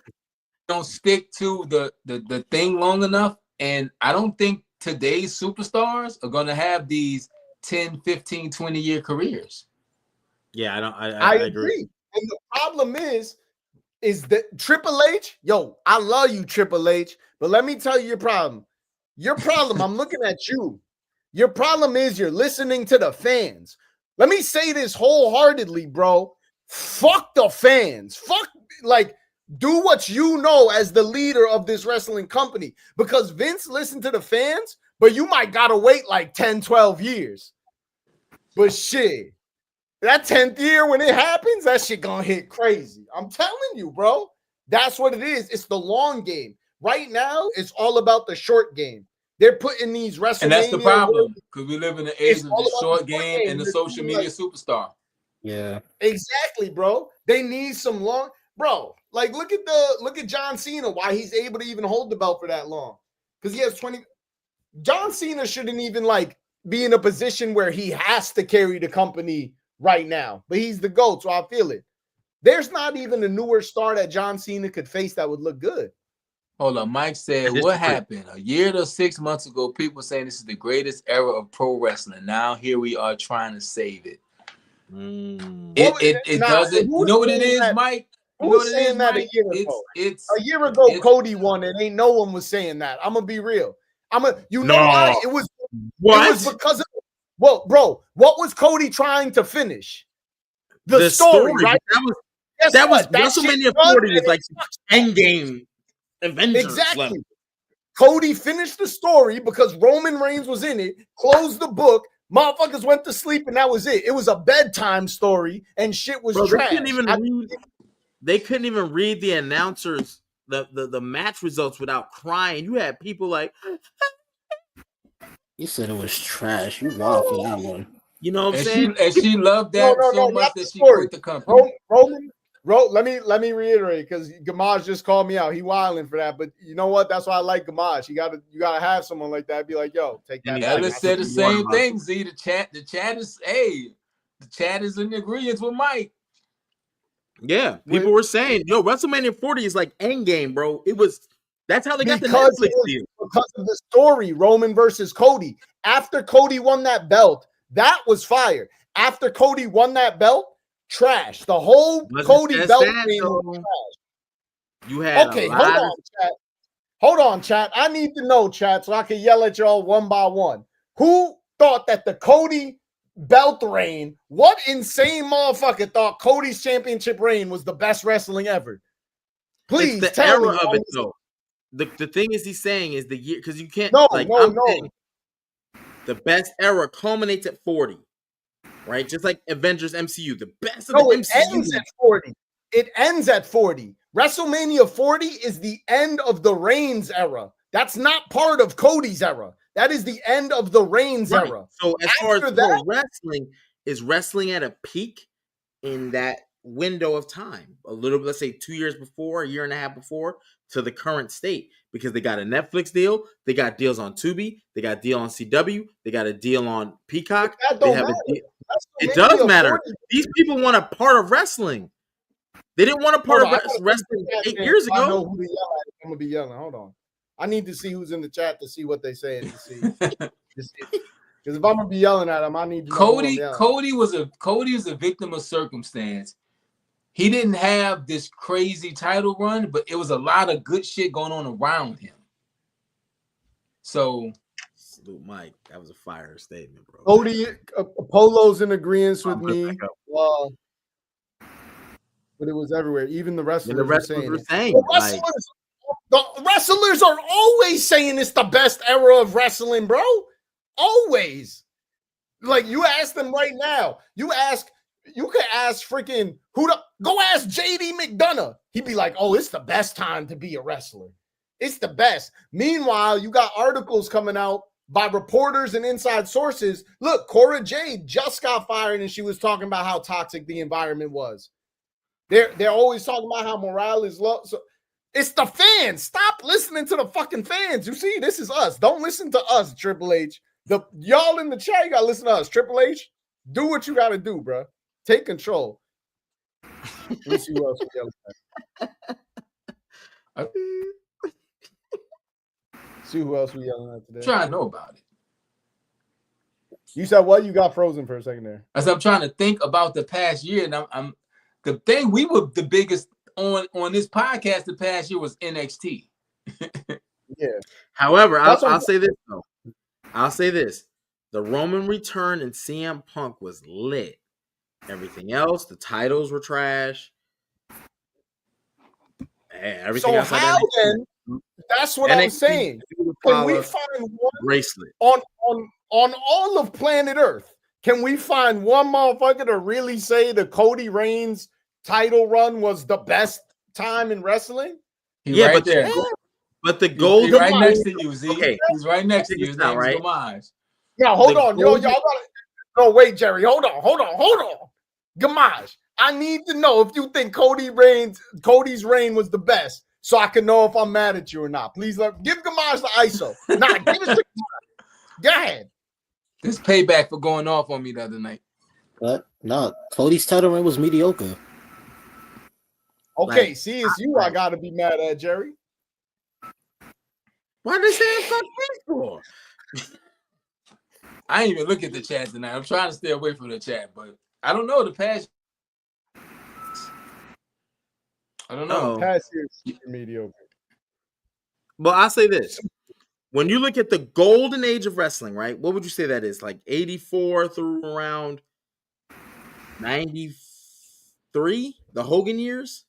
Don't stick to the thing long enough, and I don't think today's superstars are going to have these 10, 15, 20-year careers. Yeah, I agree. And the problem is that Triple H, I love you, Triple H, but let me tell you your problem. Your problem, I'm looking at you. Your problem is you're listening to the fans. Let me say this wholeheartedly, bro. Fuck the fans. Do what you know as the leader of this wrestling company. Because Vince listened to the fans, but you might gotta wait like 10, 12 years. But shit, that 10th year when it happens, that shit gonna hit crazy. I'm telling you, bro. That's what it is. It's the long game. Right now, it's all about the short game. They're putting these WrestleMania. And that's the problem, because we live in the age of the short game and the social media superstar. Yeah. Exactly, bro. They need some long, bro. Like, look at John Cena, why he's able to even hold the belt for that long. Because he has 20. John Cena shouldn't even be in a position where he has to carry the company right now. But he's the GOAT, so I feel it. There's not even a newer star that John Cena could face that would look good. Hold on, Mike said, what happened? A year to 6 months ago, people saying this is the greatest era of pro wrestling. Now here we are trying to save it. It doesn't. You know what it is, Mike? Who was saying that a year ago? A year ago, Cody won it. Ain't no one was saying that. I'm gonna be real. Why? It was because of bro. What was Cody trying to finish? The story, right? That was WrestleMania 40 is like Endgame Avengers. Exactly. Level. Cody finished the story because Roman Reigns was in it. Closed the book. Motherfuckers went to sleep and that was it. It was a bedtime story and shit was trash. They couldn't even read the announcers, the match results without crying. You had people like, you said it was trash. You wild for that one. You know what I'm saying? She loved that so much that she quit the company. Let me reiterate because Gamaj just called me out. He wilding for that, but you know what? That's why I like Gamaj. You gotta have someone like that. Be like, yo, take that. Ellis said the same thing. See, the chat is the chat is in agreement with Mike. Yeah, people were saying, "Yo, WrestleMania 40 is like Endgame, bro." That's how they got the because Netflix deal. because of the story, Roman versus Cody. After Cody won that belt, that was fire. After Cody won that belt, trash. The whole Wasn't Cody just belt that, thing was though. trash. You had Okay, a lot of hold on, chat. I need to know, chat, so I can yell at y'all one by one. Who thought that the Cody belt reign, what insane motherfucker thought Cody's championship reign was the best wrestling ever? Please it's the tell me. era of it, though. The thing is, he's saying is the year, because you can't No. saying the best era culminates at 40, right? Just like Avengers MCU, the best of the it MCU ends at 40. It ends at 40. WrestleMania 40 is the end of the Reigns era. That's not part of Cody's era. That is the end of the Reigns era. So as After far as that, wrestling, is wrestling at a peak in that window of time, a little, let's say 2 years before, a year and a half before, to the current state, because they got a Netflix deal, they got deals on Tubi, they got a deal on CW, they got a deal on Peacock. that They don't have matter. a deal. It does matter. 40. These people want a part of wrestling. They didn't want a part of wrestling 8 years ago. I know who to yell at. I'm gonna be yelling. Hold on. I need to see who's in the chat to see what they say to see. Because if I'm gonna be yelling at them, I need to know Cody was a victim of circumstance. He didn't have this crazy title run, but it was a lot of good shit going on around him. So, salute Mike. That was a fire statement, bro. Cody Polo's in agreement with me. But it was everywhere. Even the wrestlers were saying the wrestlers are always saying it's the best era of wrestling, bro. Always. Like, you ask them right now. You could ask freaking go ask JD McDonough. He'd be like, oh, it's the best time to be a wrestler. It's the best. Meanwhile, you got articles coming out by reporters and inside sources. Look, Cora Jade just got fired and she was talking about how toxic the environment was. They're always talking about how morale is low. So it's the fans. Stop listening to the fucking fans. You see, this is us. Don't listen to us, Triple H. Y'all in the chat, you gotta listen to us. Triple H, do what you gotta do, bro. Take control. Let me see who else we yelling at. See who else we yelling at today. Trying to know about it. You said what? You got frozen for a second there. As I'm trying to think about the past year, and I'm the thing we were the biggest on this podcast the past year was NXT. Yeah. However, I'll say this though. I'll say this: the Roman return and CM Punk was lit. Everything else, the titles were trash. Everything else. How then? That's what I'm saying. Can we find one bracelet on all of planet Earth? Can we find one motherfucker to really say the Cody Reigns title run was the best time in wrestling? He's right there. But the gold right next to you, Z. Okay. He's right next to you. His name is Gamage. Now hold on, y'all gotta. No, wait, Jerry. Hold on. Gamage, I need to know if you think Cody's reign was the best, so I can know if I'm mad at you or not. Please give Gamage the ISO. Nah, give it to Gamage. Go ahead. This payback for going off on me the other night. What? No, Cody's title reign was mediocre. Okay, see, it's you I gotta be mad at, Jerry. Why they saying fuck me for? I ain't even look at the chat tonight. I'm trying to stay away from the chat, but I don't know the past. I don't know. Past years mediocre. Well, I'll say this. When you look at the golden age of wrestling, right? What would you say that is? Like 84 through around 93? The Hogan years?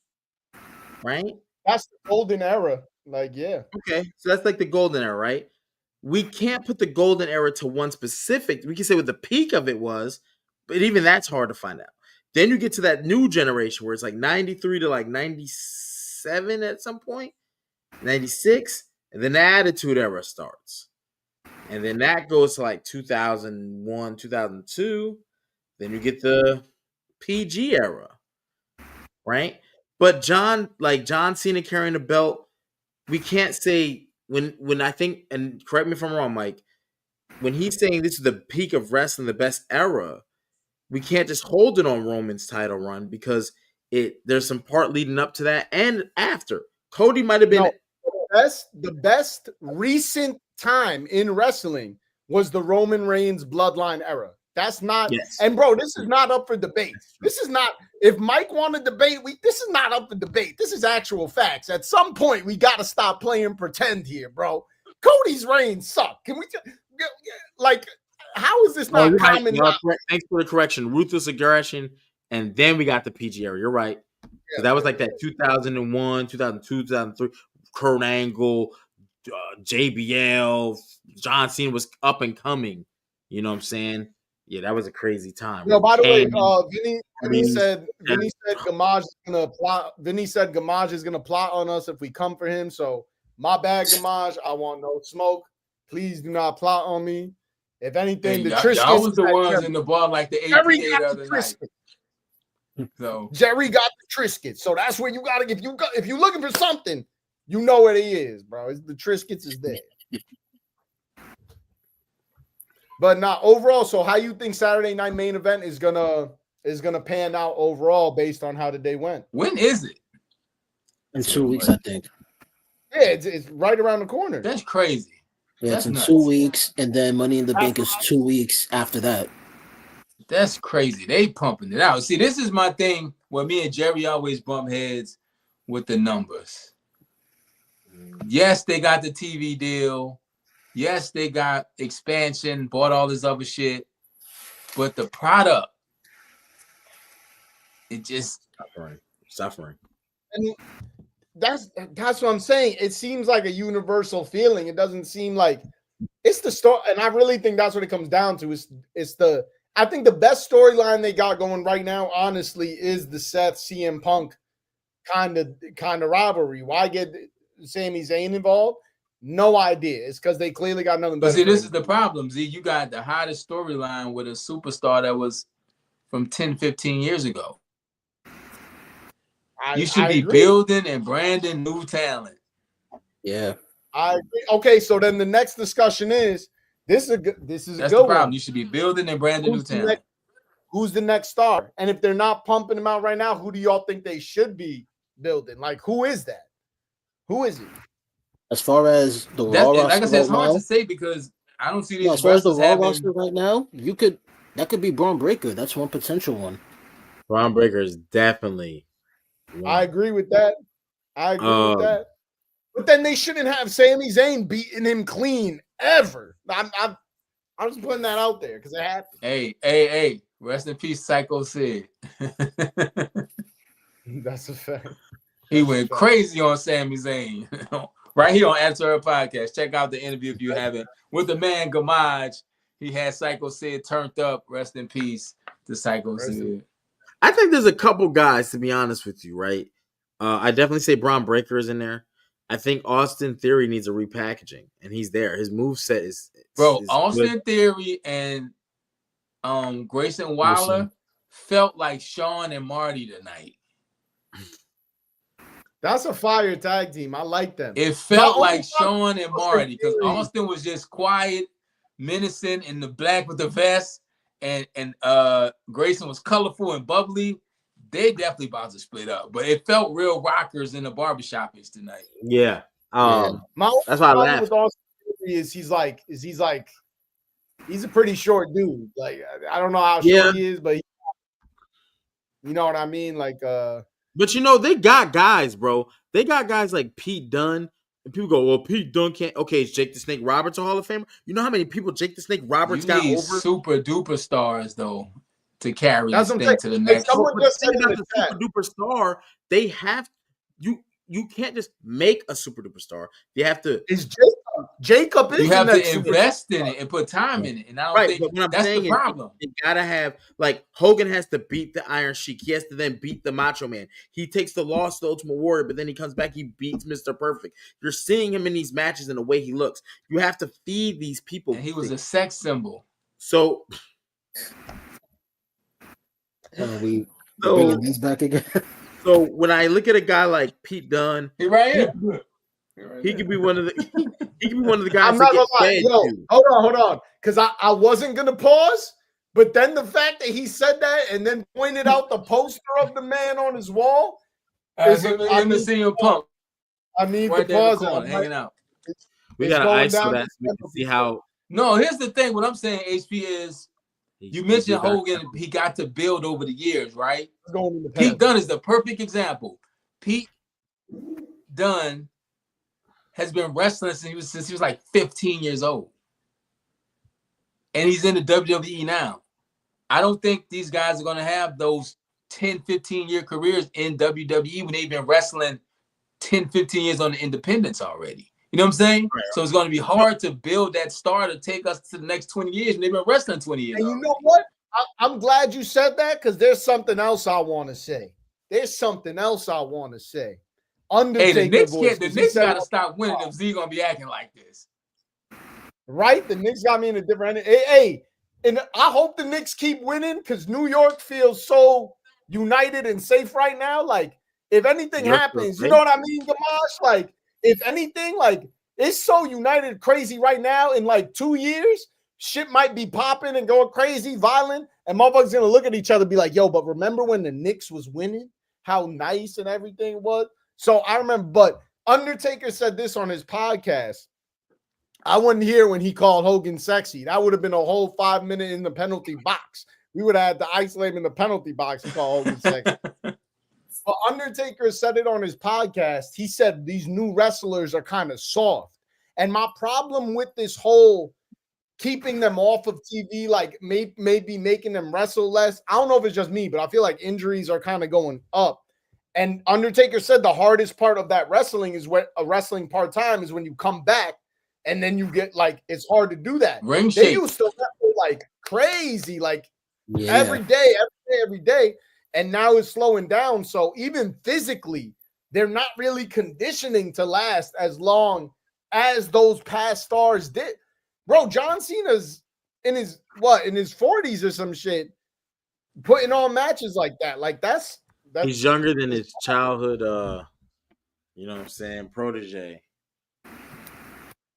Right? That's the golden era. Like, yeah. Okay. So that's like the golden era, right? We can't put the golden era to one specific. We can say what the peak of it was, but even that's hard to find out. Then you get to that new generation where it's like 93 to like 97 at some point, 96, and then the Attitude Era starts. And then that goes to like 2001, 2002. Then you get the PG era, right? But John Cena carrying the belt, we can't say when I think, and correct me if I'm wrong, Mike, when he's saying this is the peak of wrestling, the best era, we can't just hold it on Roman's title run because there's some part leading up to that and after. Cody might have been the best recent time in wrestling was the Roman Reigns bloodline era. That's not, and bro, this is not up for debate. This is not, if Mike wanted debate, this is not up for debate. This is actual facts. At some point, we got to stop playing pretend here, bro. Cody's reigns suck. Can we like, how is this not common? Thanks for the correction. Ruthless aggression, and then we got the PG era. You're right. Yeah, that was like that 2001, 2002, 2003, Kurt Angle, JBL, John Cena was up and coming. You know what I'm saying? Yeah, that was a crazy time. No, by the way, Vinny said Gamaj is gonna plot. Vinny said Gamaj is gonna plot on us if we come for him. So my bad, Gamaj. I want no smoke. Please do not plot on me. If anything, the Triscuits. Y'all was the ones in the bar like the 8 the other night. So Jerry got the Triscuits. So that's where you gotta. If you're looking for something, you know where he is, bro. The Triscuits is there. But not overall. So how you think Saturday night main event is gonna pan out overall based on how the day went? When is it? In 2 weeks, I think. Yeah, it's right around the corner. That's crazy. Yeah, it's in 2 weeks, and then Money in the Bank is 2 weeks after that. That's crazy. They pumping it out. See, this is my thing where me and Jerry always bump heads with the numbers. Yes, they got the TV deal. Yes, they got expansion, bought all this other shit. But the product, it just suffering. And that's what I'm saying. It seems like a universal feeling. It doesn't seem like it's the story, and I really think that's what it comes down to. I think the best storyline they got going right now, honestly, is the Seth CM Punk kind of rivalry. Why get Sami Zayn involved? No idea. It's because they clearly got nothing better. But see, this is the problem, Z. You got the hottest storyline with a superstar that was from 10, 15 years ago. You should be building and branding new talent. Yeah. I agree. Okay, so then the next discussion is this is a good problem. One. You should be building and branding new talent. Who's the next star? And if they're not pumping them out right now, who do y'all think they should be building? Like, who is that? Who is it? As far as the Raw roster, like I said, it's hard to say because I don't see these. As far as the Raw roster right now, that could be Braun Breaker. That's one potential one. Braun Breaker is definitely. I agree with that. But then they shouldn't have Sami Zayn beating him clean ever. I'm just putting that out there because it happened. Hey. Rest in peace, Psycho Sid. That's a fact. He went crazy on Sami Zayn. Right here on Answer Her Podcast. Check out the interview if you haven't. With the man Gamaj. He had Psycho Sid turned up. Rest in peace to Psycho Sid. I think there's a couple guys, to be honest with you, right? I definitely say Braun Breaker is in there. I think Austin Theory needs a repackaging, and he's there. His moveset is Austin good. Theory and Grayson Waller felt like Sean and Marty tonight. That's a fire tag team. I like them. It felt like Sean and Marty because Austin was just quiet, menacing in the black with the vest, and Grayson was colorful and bubbly. They definitely about to split up, but it felt real rockers in the barbershopies tonight. Yeah. My that's why I laughed. With Austin is he's a pretty short dude. Like I don't know how short he is, but you know what I mean? Like but they got guys, bro. They got guys like Pete Dunne. And people go, well, Pete Dunne can't. Okay, is Jake the Snake Roberts a Hall of Famer? You know how many people Jake the Snake Roberts got over? Super duper stars though to carry this thing to the next. Someone just said the super duper star. They have you can't just make a super duper star. You have to. Is Jacob is you have to invest in it and put time in it, and I don't think that's the problem. You gotta have like Hogan has to beat the Iron Sheik. He has to then beat the Macho Man. He takes the loss to Ultimate Warrior, but then he comes back. He beats Mr. Perfect. You're seeing him in these matches and the way he looks. You have to feed these people. And he was a sex symbol. So we bringing these back again. So when I look at a guy like Pete Dunne, he right here. He could be one of the. He could be one of the guys. I'm not gonna lie. Hold on, because I wasn't gonna pause, But then the fact that he said that and then pointed out the poster of the man on his wall is him to CM Punk. I need right to pause there in the corner, hanging out. We got to ISO that so we can see how. No, here's the thing. What I'm saying, HP, is you mentioned Hogan. He got to build over the years, right? Pete Dunne is the perfect example. Pete Dunne has been wrestling since he was like 15 years old. And he's in the WWE now. I don't think these guys are going to have those 10, 15-year careers in WWE when they've been wrestling 10, 15 years on the independents already. You know what I'm saying? Right. So it's going to be hard to build that star to take us to the next 20 years. And they've been wrestling 20 years And already. You know what? I'm glad you said that because there's something else I want to say. Undertaker voice. The Knicks got to stop winning if Z going to be acting like this. Right? The Knicks got me in a different... Hey, and I hope the Knicks keep winning because New York feels so united and safe right now. Like, if anything happens, you know what I mean, Gamash? Like, if anything, like, it's so united crazy right now. In like 2 years, shit might be popping and going crazy, violent, and motherfuckers gonna look at each other and be like, yo, but remember when the Knicks was winning? How nice and everything was? So I remember, but Undertaker said this on his podcast. I wasn't here when he called Hogan sexy. That would have been a whole 5 minute in the penalty box. We would have had to isolate him in the penalty box and call Hogan sexy. But Undertaker said it on his podcast. He said these new wrestlers are kind of soft. And my problem with this whole keeping them off of TV, like maybe making them wrestle less, I don't know if it's just me, but I feel like injuries are kind of going up. And Undertaker said the hardest part of that wrestling is when a wrestling part-time is when you come back and then you get like, it's hard to do that. Ring they shape. used to wrestle like crazy, like every day. And now it's slowing down. So even physically, they're not really conditioning to last as long as those past stars did. Bro, John Cena's in his 40s or some shit, putting on matches like that. Like that's he's younger than his childhood you know what I'm saying, protege.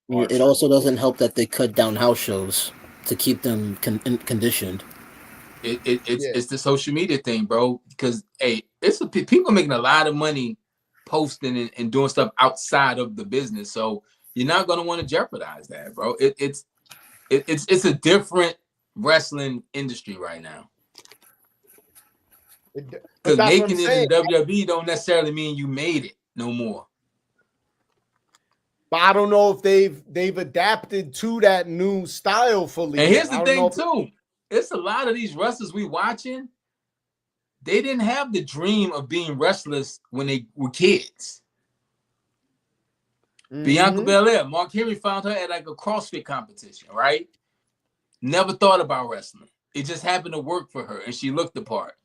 It also doesn't help that they cut down house shows to keep them conditioned. It's the social media thing, bro. Because it's people making a lot of money posting and doing stuff outside of the business. So you're not gonna want to jeopardize that, bro. It's a different wrestling industry right now. Because making it in WWE don't necessarily mean you made it no more. But I don't know if they've adapted to that new style fully. And here's the thing too. It's a lot of these wrestlers we watching, they didn't have the dream of being wrestlers when they were kids. Mm-hmm. Bianca Belair, Mark Henry found her at like a CrossFit competition, right? Never thought about wrestling. It just happened to work for her and she looked the part.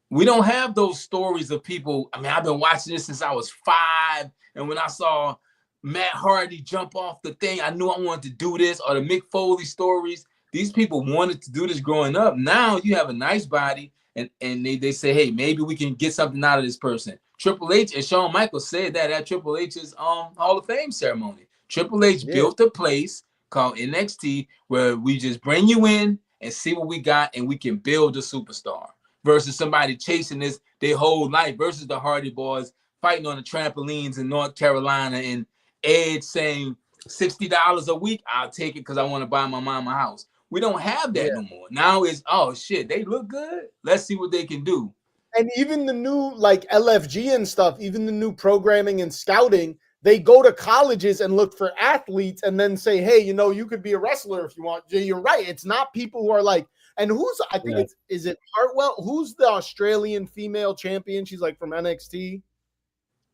We don't have those stories of people. I mean, I've been watching this since I was 5. And when I saw Matt Hardy jump off the thing, I knew I wanted to do this. Or the Mick Foley stories. These people wanted to do this growing up. Now you have a nice body and they say, hey, maybe we can get something out of this person. Triple H and Shawn Michaels said that at Triple H's Hall of Fame ceremony. Triple H built a place called NXT where we just bring you in and see what we got and we can build a superstar versus somebody chasing this their whole life versus the Hardy Boys fighting on the trampolines in North Carolina and Edge saying $60 a week, I'll take it because I want to buy my mom a house. We don't have that no more. Now it's, oh, shit, they look good. Let's see what they can do. And even the new, like, LFG and stuff, even the new programming and scouting, they go to colleges and look for athletes and then say, hey, you know, you could be a wrestler if you want. You're right. It's not people who are like, and who's, I think is it Hartwell? Who's the Australian female champion? She's like from NXT.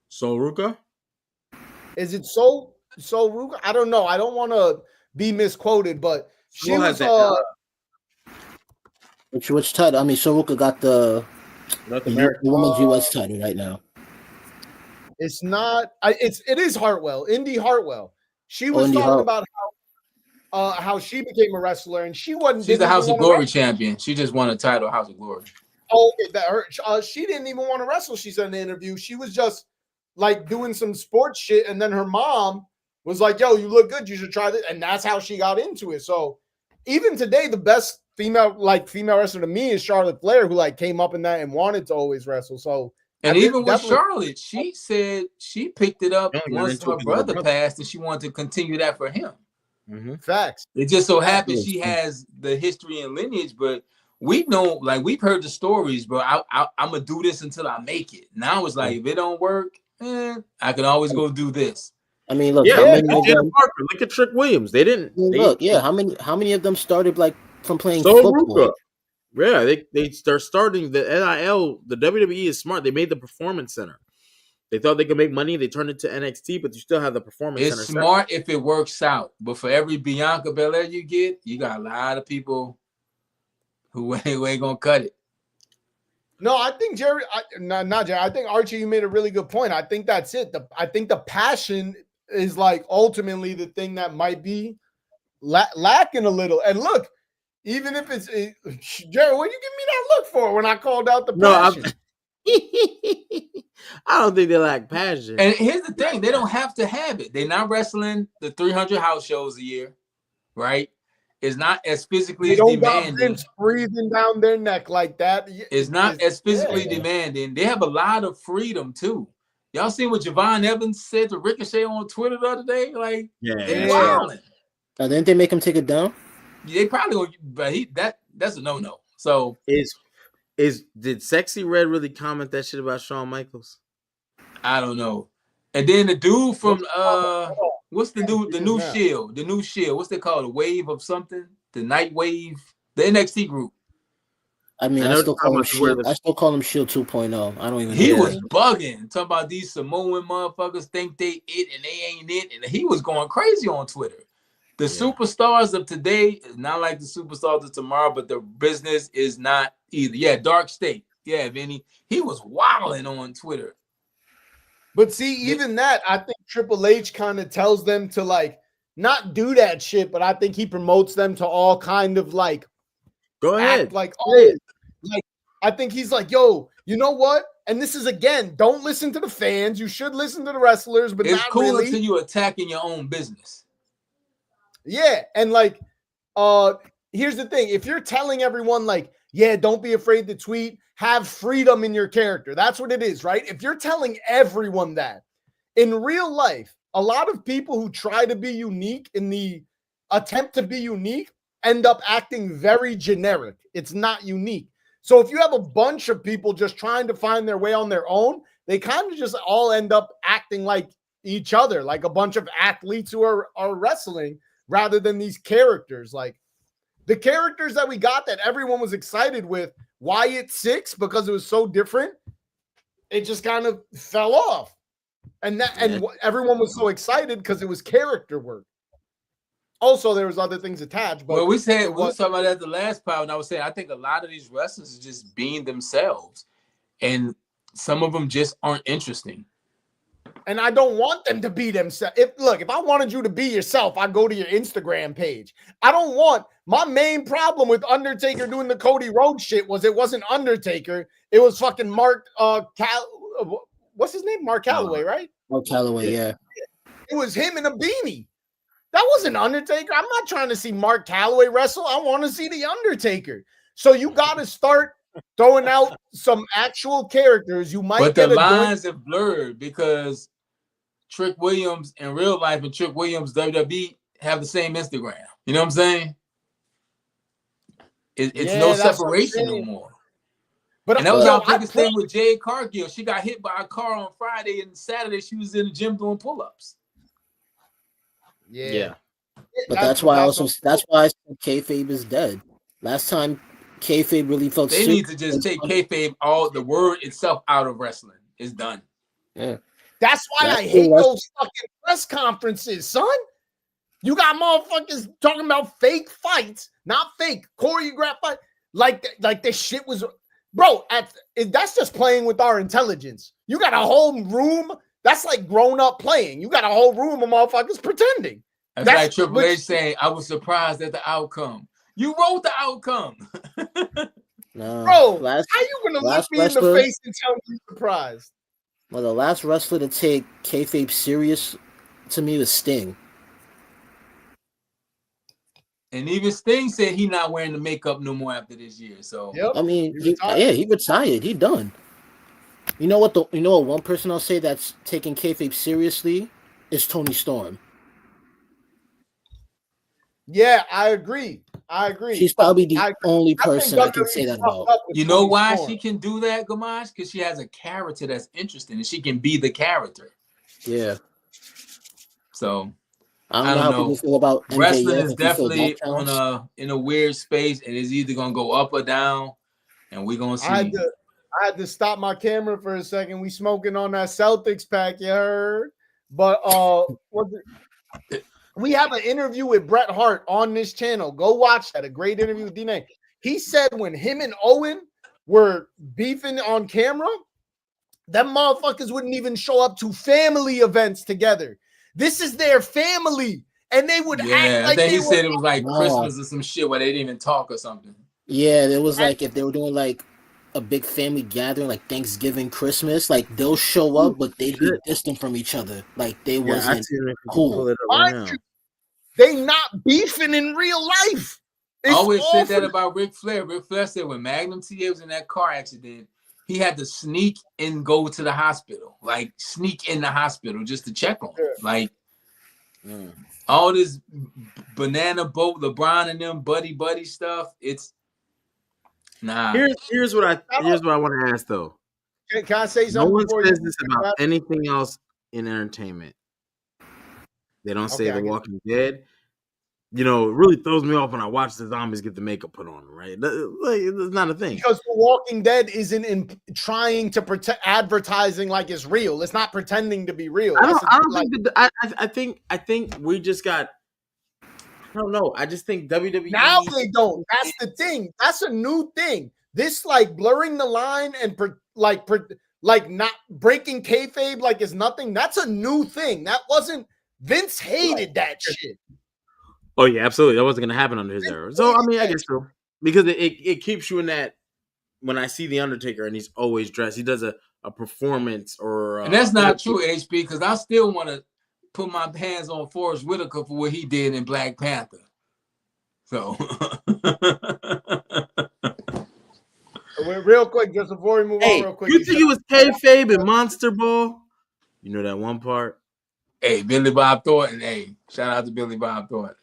Sol Ruka? Is it Sol Ruka? I don't know. I don't want to be misquoted, but she was which title? I mean, Soroka got the women's US title right now. It's not. It is Hartwell, Indy Hartwell. She was talking about how she became a wrestler, and she wasn't. She's the House of Glory champion. She just won a title, House of Glory. Oh, okay, she didn't even want to wrestle. She said in the interview, she was just like doing some sports shit, and then her mom was like, "Yo, you look good. You should try this," and that's how she got into it. So even today, the best female wrestler to me is Charlotte Flair, who like came up in that and wanted to always wrestle. So and even with Charlotte, she said she picked it up once her brother passed, and she wanted to continue that for him. Mm-hmm. Facts. It just so happens she has the history and lineage, but we know, like we've heard the stories, bro. I'm gonna do this until I make it. Now it's like if it don't work, I can always go do this. I mean, look, look at Trick Williams. They didn't how many of them started like from playing so football? Yeah, they're starting the NIL. The WWE is smart. They made the Performance Center. They thought they could make money. They turned it to NXT, but you still have the Performance Center. It's smart if it works out, but for every Bianca Belair you get, you got a lot of people who ain't gonna cut it. No, I think Jerry. Not Jerry. I think Archie, you made a really good point. I think that's it. I think the passion is like ultimately the thing that might be lacking a little. And look, even if it's Jerry, what you give me that look for when I called out the passion? I don't think they lack passion. And here's the thing: they don't have to have it. They're not wrestling the 300 house shows a year, right? It's not as physically demanding. Vince breathing down their neck like that. It's not as physically demanding. They have a lot of freedom too. Y'all seen what Javon Evans said to Ricochet on Twitter the other day? Like, they're wilding. Didn't they make him take it down? They probably, but that's a no. So did Sexy Red really comment that shit about Shawn Michaels? I don't know. And then the dude from what's the dude? The new Shield. What's they called? A wave of something? The Night Wave. The NXT group. I mean, I still call him Shield. I still call him Shield 2.0. I don't even. He was bugging, talking about these Samoan motherfuckers think they it and they ain't it, and he was going crazy on Twitter. The superstars of today is not like the superstars of tomorrow, but the business is not either. Yeah, Dark State. Yeah, Vinny. He was wilding on Twitter. But see, even that, I think Triple H kind of tells them to like not do that shit, but I think he promotes them to all kind of like go ahead. Like, oh, like I think he's like, yo, you know what? And this is again, don't listen to the fans. You should listen to the wrestlers, but it's not cool really. Until you attacking your own business. Yeah, and like, here's the thing: if you're telling everyone like, yeah, don't be afraid to tweet, have freedom in your character. That's what it is, right? If you're telling everyone that in real life, a lot of people who try to be unique in the attempt to be unique end up acting very generic. It's not unique. So if you have a bunch of people just trying to find their way on their own, they kind of just all end up acting like each other, like a bunch of athletes who are wrestling rather than these characters. Like the characters that we got that everyone was excited with, Wyatt 6, because it was so different, it just kind of fell off. And everyone was so excited because it was character work. Also, there was other things attached. But we talking about that the last part, and I was saying I think a lot of these wrestlers are just being themselves, and some of them just aren't interesting. And I don't want them to be themselves. If I wanted you to be yourself, I'd go to your Instagram page. I don't want my main problem with Undertaker doing the Cody Rhodes shit was it wasn't Undertaker. It was fucking Mark what's his name? Mark Calloway, right? Mark Calloway, yeah. It was him in a beanie. That wasn't Undertaker. I'm not trying to see Mark Calloway wrestle. I want to see the Undertaker. So you got to start throwing out some actual characters. You might, but the lines have blurred because Trick Williams in real life and Trick Williams WWE have the same Instagram. You know what I'm saying? It's no separation no more. But and that was our biggest thing with Jade Cargill. She got hit by a car on Friday, and Saturday she was in the gym doing pull-ups. Yeah. But that's why I said kayfabe is dead. Last time kayfabe really felt they need to just take kayfabe, all the word itself out of wrestling. It's done. Yeah. That's why I hate those fucking press conferences, son. You got motherfuckers talking about fake fights, not fake choreographed fight. Like this shit was, bro. That's just playing with our intelligence. You got a whole room. That's like grown up playing. You got a whole room of motherfuckers pretending. That's like Triple H saying, "I was surprised at the outcome." You wrote the outcome. No, bro. How you gonna look me in the face and tell me you're surprised? Well, the last wrestler to take kayfabe serious to me was Sting. And even Sting said he not wearing the makeup no more after this year. So Yep. I mean, He retired. he retired. He done. You know what? One person I'll say that's taking kayfabe seriously is Tony Storm. Yeah, I agree. She's probably the only I think person I can WWE say that fucked about. up with you know Toni why Storm. she can do that, Gamash? Because she has a character that's interesting and she can be the character. Yeah. So I don't know how people feel about MJF. wrestling is if you feel definitely that counts. in a weird space, and it's either gonna go up or down, and we're gonna see. I had to stop my camera for a second. We smoking on that Celtics pack, you heard? But we have an interview with Bret Hart on this channel. Go watch that. A great interview with D-Name. He said when him and Owen were beefing on camera, them motherfuckers wouldn't even show up to family events together. This is their family. And they would act like I think he said it was like Christmas or some shit where they didn't even talk or something. Yeah, it was like if they were doing like a big family gathering, like Thanksgiving, Christmas, like they'll show up, but they'd be distant from each other. Like they wasn't cool. They not beefing in real life. I always said that about Ric Flair. Ric Flair said when Magnum TA was in that car accident, he had to sneak and go to the hospital, like sneak in the hospital just to check on him. Like all this banana boat, LeBron and them buddy stuff. It's nah. Here's what I want to ask though. Can I say something? No one says this about anything else in entertainment. They don't say The Walking Dead. You know, it really throws me off when I watch the zombies get the makeup put on, right? Like, it's not a thing. Because The Walking Dead isn't trying to protect advertising like it's real. It's not pretending to be real. I think we just got. I don't know. I just think WWE now they don't. That's the thing. That's a new thing. This like blurring the line and like not breaking kayfabe like it's nothing. That's a new thing. That wasn't. Vince hated that shit. Oh yeah, absolutely. That wasn't going to happen under his era. So I mean, I guess so because it keeps you in that. When I see the Undertaker and he's always dressed, he does a performance or. And that's not true, HB, because I still want to put my hands on Forrest Whitaker for what he did in Black Panther. So. Real quick, just before we move on, real quick. You think it was kayfabe and Monster Ball? You know that one part. Hey, Billy Bob Thornton. Hey, shout out to Billy Bob Thornton.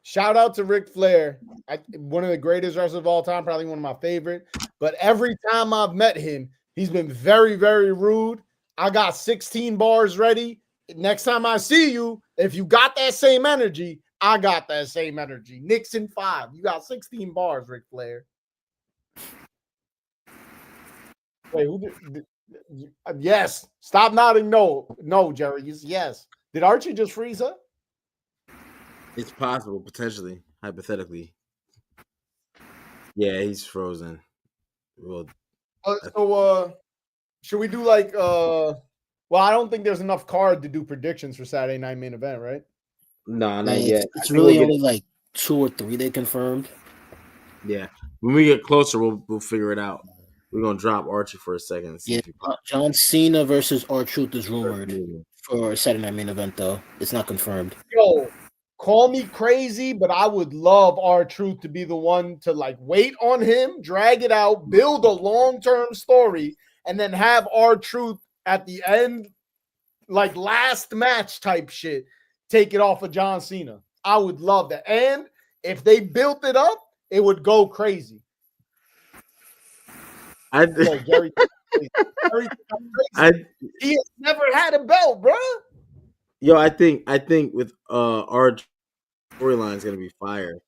Shout out to Ric Flair, one of the greatest wrestlers of all time, probably one of my favorite. But every time I've met him, he's been very, very rude. I got 16 bars ready. Next time I see you, if you got that same energy, I got that same energy. Nixon 5. You got 16 bars, Ric Flair. Wait, who did? Yes. Stop nodding. No, Jerry. Yes. Did Archie just freeze up? It's possible, potentially, hypothetically. Yeah, he's frozen. Well, should we do like well, I don't think there's enough card to do predictions for Saturday Night Main Event, right? No, not yet. It's really only like 2 or 3 they confirmed. Yeah, when we get closer, we'll figure it out. We're gonna drop Archie for a second. And see John Cena versus R-Truth is rumored for Saturday Night Main Event, though it's not confirmed. Yo, call me crazy, but I would love R-Truth to be the one to like wait on him, drag it out, build a long-term story, and then have R-Truth at the end, like last match type shit, take it off of John Cena. I would love that. And if they built it up, it would go crazy. Jerry, he has never had a belt, bro. Yo, I think with our storyline is gonna be fire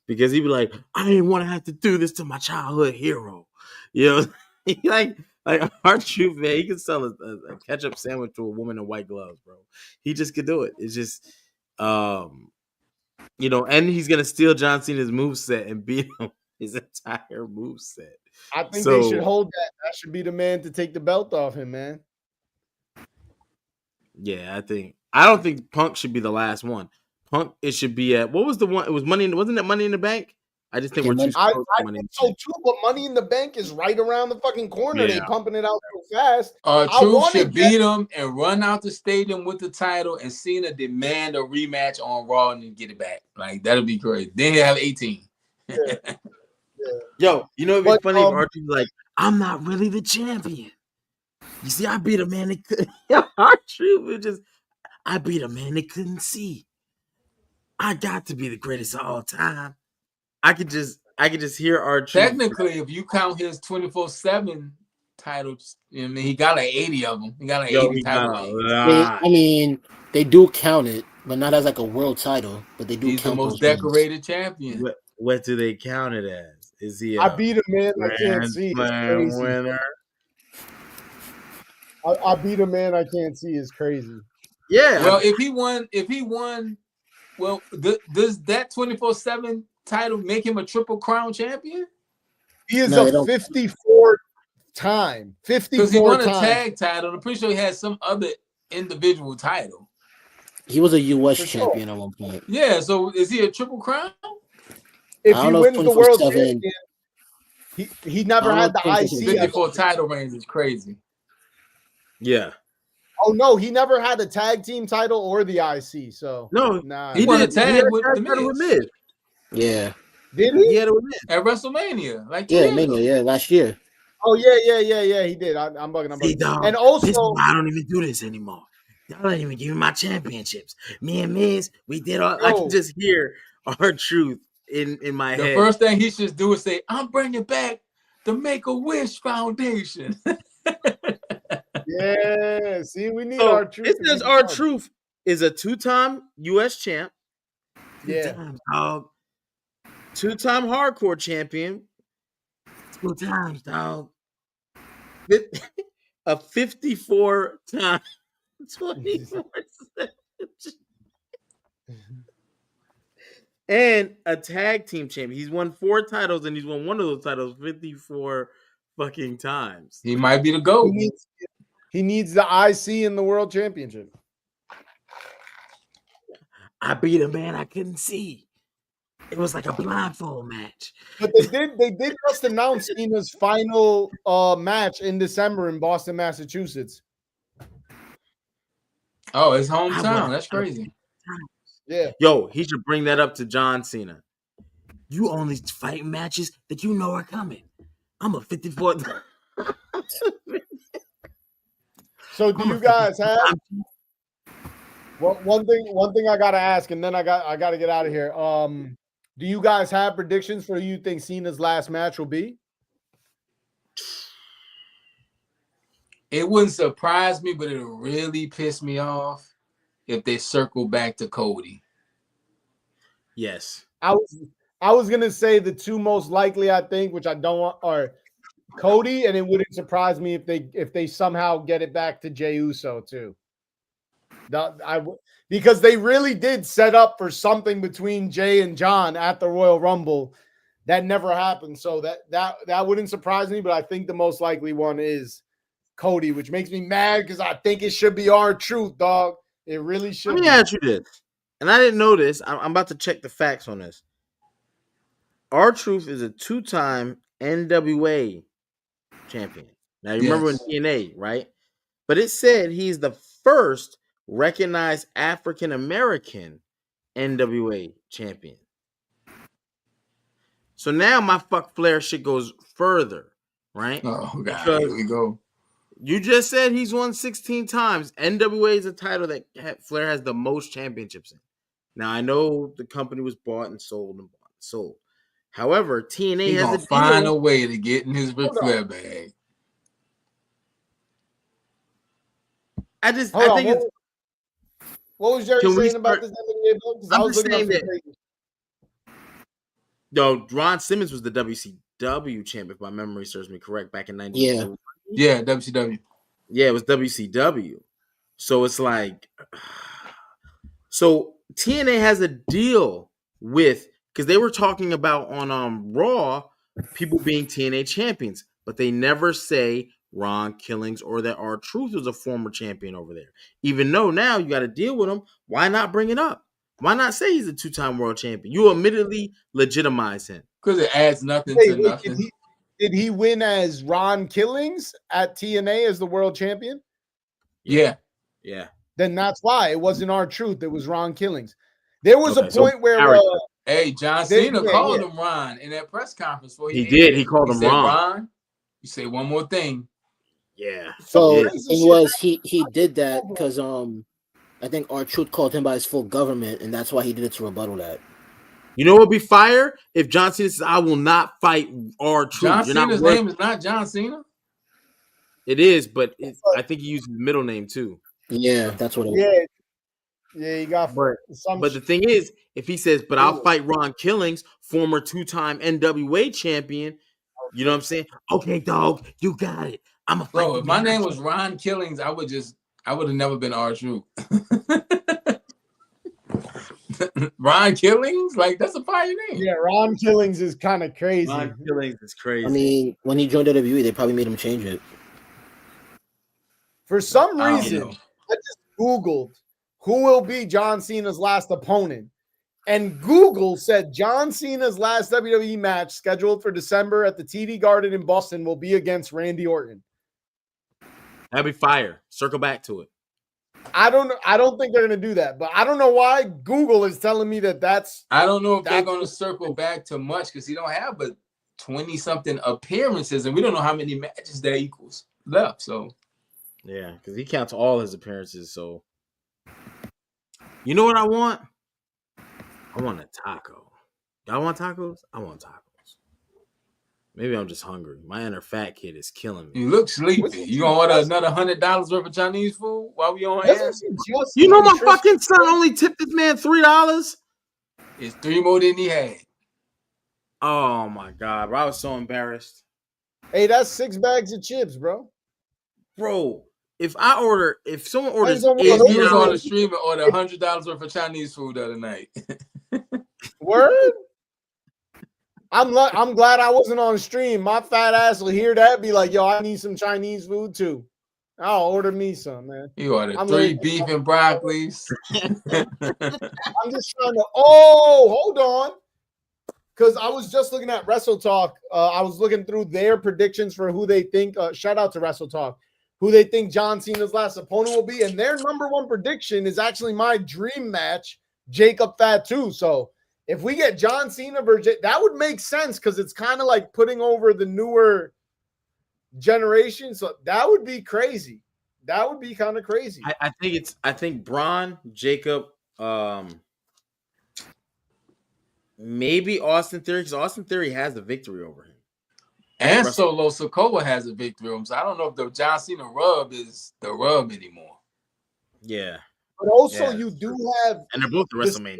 because he'd be like, I didn't want to have to do this to my childhood hero. You know, like R-Truth, man, he can sell a ketchup sandwich to a woman in white gloves, bro. He just could do it. It's just, you know, and he's gonna steal John Cena's moveset and beat him his entire moveset. I think they should hold that. That should be the man to take the belt off him, man. Yeah, I don't think Punk should be the last one. Punk, it should be at what was the one? It was wasn't it Money in the Bank? I just think Yeah, we're too I slow to Money in think the so Bank. too, but Money in the Bank is right around the fucking corner. They Yeah. pumping it out so fast. I Truth wanted should beat him and run out the stadium with the title, and Cena demand a rematch on Raw and then get it back. Like that'll be great. Then he'll have 18. Yo, you know, it'd be But, funny if R-Truth like, I'm not really the champion. You see, I beat a man that couldn't. R-Truth was just, I beat a man that couldn't see. I got to be the greatest of all time. I could just hear R-Truth. Technically, if you count his 24/7 titles, I mean, he got like 80 of them. He got like 80 he title got a reigns. lot. I mean, they do count it, but not as like a world title. But they do He's the count most those wins. decorated champion. What do they count it as? Is he I beat a man I can't Grand see. It's Slam crazy. winner? I beat a man I can't see is crazy. Yeah. Well, if he won, well, does that 24/7 title make him a triple crown champion? He is No, a 54 time. 54 Because he won a times. tag title. I'm pretty sure he had some other individual title. He was a U.S. For sure. champion at one point. Yeah, so is he a triple crown? If I he don't know if wins the world 24/7 champion, he never I had don't the know if IC. 54 title reigns is crazy. Yeah. Oh no, he never had a tag team title or the IC. So No, nah. He won a did. tag had with a the title with Miz. Miz. Yeah. Did He he? had it with Miz. At WrestleMania, like 2 Yeah, years Mania, ago. yeah, last year. Oh yeah. He did. I'm bugging. See, dog, And this also, is why I don't even do this anymore. Y'all ain't even giving my championships. Me and Miz, we did all. I can just hear R-Truth in my The head. first thing he should do is say, "I'm bringing back the Make-A-Wish Foundation." yeah. See, we need So R-Truth. it says R-Truth is a 2-time U.S. champ. Yeah. 2 times, dog. 2-time hardcore champion. 2 times, dog. A 54-time 24 and a tag team champion. He's won 4 titles and he's won one of those titles 54 fucking times. He might be the GOAT. He needs the IC in the World Championship. I beat a man I couldn't see. It was like a blindfold match. But they did just announce Cena's final match in December in Boston, Massachusetts. Oh, his hometown. That's crazy. Yeah. Yo, he should bring that up to John Cena. You only fight matches that you know are coming. I'm a 54. So do you guys have one thing I gotta ask, and then I gotta get out of here. Do you guys have predictions for who you think Cena's last match will be? It wouldn't surprise me, but it'll really piss me off if they circle back to Cody. Yes. I was gonna say the two most likely, I think, which I don't want, are Cody, and it wouldn't surprise me if they somehow get it back to Jey Uso too. Because they really did set up for something between Jay and John at the Royal Rumble that never happened. So that wouldn't surprise me, but I think the most likely one is Cody, which makes me mad because I think it should be R-Truth, dog. It really should. Let me ask you this, and I didn't know this. I'm about to check the facts on this. R-Truth is a 2-time NWA champion. Now you remember in TNA, right? But it said he's the first recognized African American NWA champion. So now my fuck Flair shit goes further, right? Oh God, here we go. You just said he's won 16 times. NWA is a title that Flair has the most championships in. Now I know the company was bought and sold and bought and sold. However, TNA has a deal. Find a way to get in his Ric Flair bag. I think it's. What was Jerry saying about this NWA book? I'm just saying that. No, Ron Simmons was the WCW champ, if my memory serves me correct, back in 1990. Yeah, WCW. Yeah, it was WCW. So it's like, so TNA has a deal with, because they were talking about on Raw people being TNA champions, but they never say Ron Killings or that R-Truth was a former champion over there. Even though now you got to deal with him, why not bring it up? Why not say he's a 2-time world champion? You immediately legitimize him. Because it adds nothing Wait, to nothing. Did he win as Ron Killings at TNA as the world champion? Yeah. Then that's why it wasn't R-Truth. It was Ron Killings. There was a point where hey, John Cena called him Ron in that press conference. He did. He called him Ron. You say one more thing. Yeah. So the thing was he did that because I think R-Truth called him by his full government, and that's why he did it to rebuttal that. You know what would be fire? If John Cena says, I will not fight R-Truth. John Cena's name is not John Cena? It is, but I think he uses his middle name too. Yeah, that's what it was. Yeah, you got but the thing is, if he says, but I'll fight Ron Killings, former 2-time NWA champion, you know what I'm saying? Okay, dog, you got it. I'm a fight. Bro, if my name was Ron Killings, I would have never been R-Truth. Ron Killings? Like, that's a fire name. Yeah, Ron Killings is kind of crazy. Ron Killings is crazy. I mean, when he joined WWE, they probably made him change it. For some reason, I just Googled who will be John Cena's last opponent. And Google said John Cena's last WWE match scheduled for December at the TD Garden in Boston will be against Randy Orton. That'd be fire. Circle back to it. I don't think they're going to do that, but I don't know why Google is telling me that's. I don't know if they're going to circle back to much because he don't have but 20-something appearances, and we don't know how many matches that equals left. So, yeah, because he counts all his appearances. So, you know what I want? I want a taco. Y'all want tacos? I want tacos. Maybe I'm just hungry. My inner fat kid is killing me. You look sleepy. You gonna order another $100 worth of Chinese food while we on air? You know my fucking son only tipped this man $3. It's 3 more than he had. Oh my god, bro! I was so embarrassed. Hey, that's 6 bags of chips, bro. Bro, if someone orders, he was on the stream and ordered $100 worth of Chinese food the other night. Word. I'm glad I wasn't on stream. My fat ass will hear that, be like, "Yo, I need some Chinese food too." I'll order me some, man. You ordered 3 beef and broccolis. I'm just trying to. Oh, hold on, because I was just looking at Wrestle Talk. I was looking through their predictions for who they think. Shout out to Wrestle Talk, who they think John Cena's last opponent will be, and their number one prediction is actually my dream match, Jacob Fatu. So. If we get John Cena versus that would make sense because it's kind of like putting over the newer generation. So that would be crazy. That would be kind of crazy. I think Braun, Jacob, maybe Austin Theory, because Austin Theory has the victory over him. And Solo Sikoa has a victory over him. So I don't know if the John Cena rub is the rub anymore. Yeah. But also, you do have, and they're both the WrestleMania.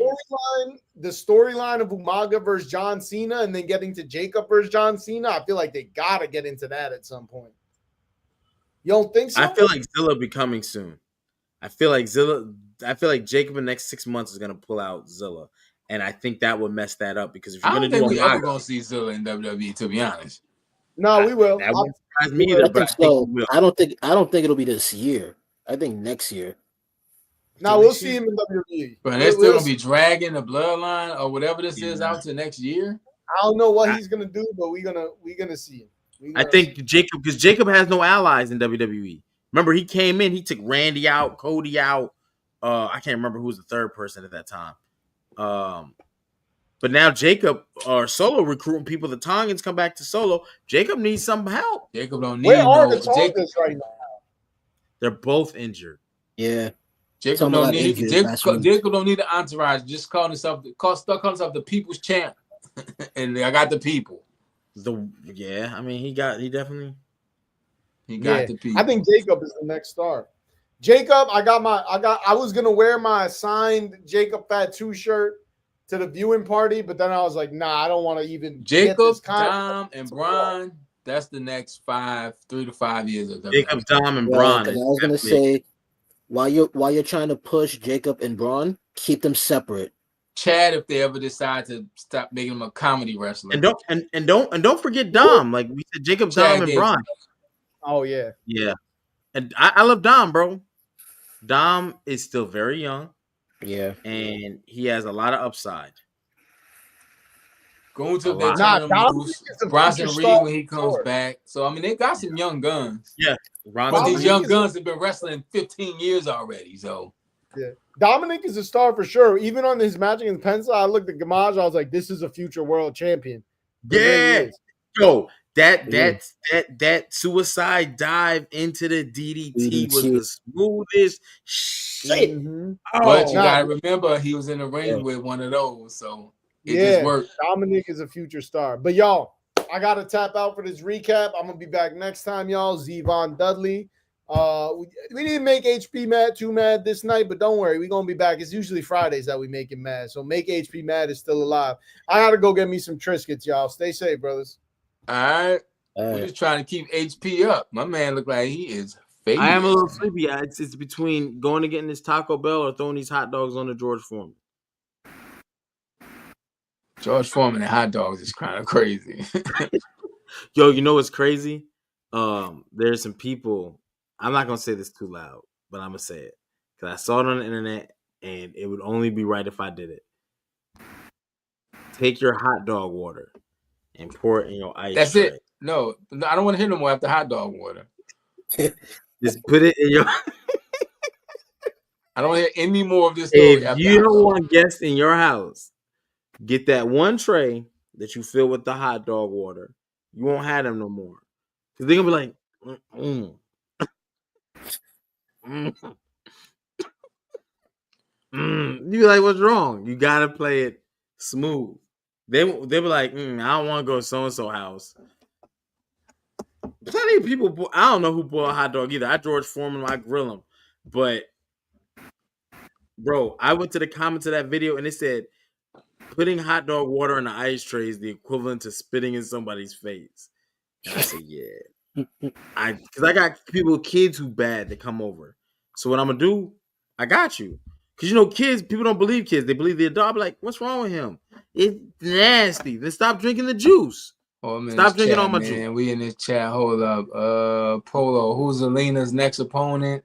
The storyline of Umaga versus John Cena, and then getting to Jacob versus John Cena. I feel like they gotta get into that at some point. You don't think so? I feel like Zilla will be coming soon. I feel like Jacob in the next 6 months is gonna pull out Zilla, and I think that would mess that up because if you're gonna do Umaga, ever gonna see Zilla in WWE, to be honest. No, we will. That wouldn't surprise me either, but I think we will. I don't think it'll be this year. I think next year. Now we'll see him in WWE. But they're still gonna be dragging the bloodline or whatever this is out to next year. I don't know what he's gonna do, but we're gonna see him. I think Jacob, because Jacob has no allies in WWE. Remember, he came in, he took Randy out, Cody out. I can't remember who was the third person at that time. But now Jacob or Solo recruiting people. The Tongans come back to Solo. Jacob needs some help. Jacob don't need. Where are the Tongans right now? They're both injured. Yeah. Jacob don't need. Jacob don't need an entourage. Just call himself the people's champ, and I got the people. I mean, he definitely got the people. I think Jacob is the next star. Jacob, I was gonna wear my signed Jacob Fatu shirt to the viewing party, but then I was like, nah, I don't want to even. Jacob, Dom, and Braun. That's the next 3 to 5 years of Jacob, Dom, and Braun. I was gonna say. While you're trying to push Jacob and Braun, keep them separate. Chad, if they ever decide to stop making him a comedy wrestler, and don't forget Dom. Like we said, Jacob, Dom, and Braun. Oh yeah, yeah. And I love Dom, bro. Dom is still very young. Yeah. and he has a lot of upside. Going to A if they lot. turn Nah, him Dominic loose. is a Bronson future Reed star when he for comes sure. back. So I mean, they got some young guns. Yeah, But these Dominic young is guns have been wrestling 15 years already. So Yeah. Dominic is a star for sure. Even on his matching in pencil, I looked at Gamage. I was like, this is a future world champion. He really yeah. is. Yo, that Yeah. that suicide dive into the DDT was DDT. the smoothest shit. Mm-hmm. but you Oh, Nah, gotta remember he was in the ring yeah. with one of those. So it just yeah, worked. Dominic is a future star. But y'all, I gotta tap out for this recap. I'm gonna be back next time, y'all. Zevon Dudley. We didn't make HP mad too mad this night, but don't worry, we're gonna be back. It's usually Fridays that we make him mad. So make HP mad is still alive. I gotta go get me some Triscuits, y'all. Stay safe, brothers. All right. All We're right. just trying to keep HP up. My man look like he is I am a little faded. sleepy. It's between going to getting this Taco Bell or throwing these hot dogs on the George Foreman. George Foreman and hot dogs is kind of crazy. Yo, you know what's crazy? There's some people. I'm not gonna say this too loud, but I'm gonna say it because I saw it on the internet, and it would only be right if I did it. Take your hot dog water and pour it in your ice That's tray. it. No, I don't want to hear no more after hot dog water. Just put it in your. I don't want to hear any more of this story. If After you hot don't dog. want guests in your house, get that one tray that you fill with the hot dog water. You won't have them no more because they're gonna be like, You be like, what's wrong? You gotta play it smooth. They be like, I don't want to go to so and so house. Plenty of people. I don't know who bought a hot dog either. I George Foreman, I grill him, but bro, I went to the comments of that video and it said putting hot dog water in the ice tray is the equivalent to spitting in somebody's face. And I said, yeah, because I got kids who bad that come over. So what I'm gonna do? I got you. Because kids, people don't believe kids. They believe the adult. I'm like, what's wrong with him? It's nasty. Then stop drinking the juice. Oh, I'm in Stop this drinking chat, all my man. juice. We in this chat. Hold up. Polo. Who's Alina's next opponent?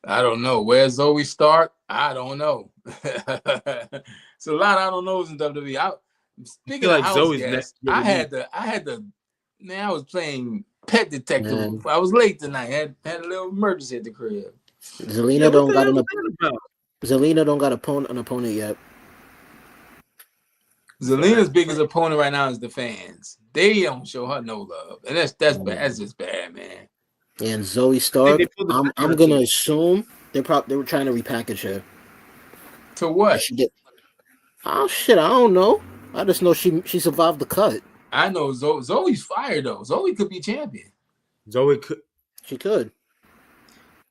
I don't know. Where's Zoe Stark? I don't know. It's a lot of I don't knows in WWE. Speaking of like house Zoe's guests, next. man, I was playing Pet Detective. Man. I was late tonight. Had a little emergency at the crib. Zelina don't got an about? Zelina don't got an opponent yet. Zelina's biggest opponent right now is the fans. They don't show her no love, and that's bad. That's just bad, man. And Zoe Stark, I'm gonna assume they were trying to repackage her. To what? Oh shit, I don't know. I just know she survived the cut. I know Zoe's fired though. Zoe could be champion. Zoe could. She could.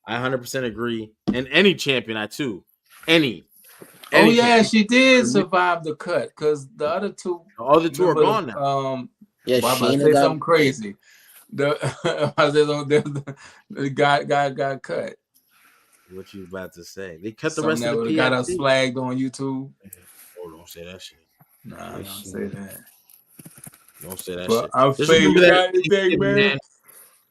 I 100% agree. And any champion, any Oh yeah, champion. she did survive the cut because the other two are gone now. Yeah, I'm about to say something crazy. The guy got cut. What you about to say? They cut the Something rest of the PFC. Got us flagged on YouTube. Oh, don't say that shit. Nah, don't say that. Don't say that but shit. I'm saying that, man.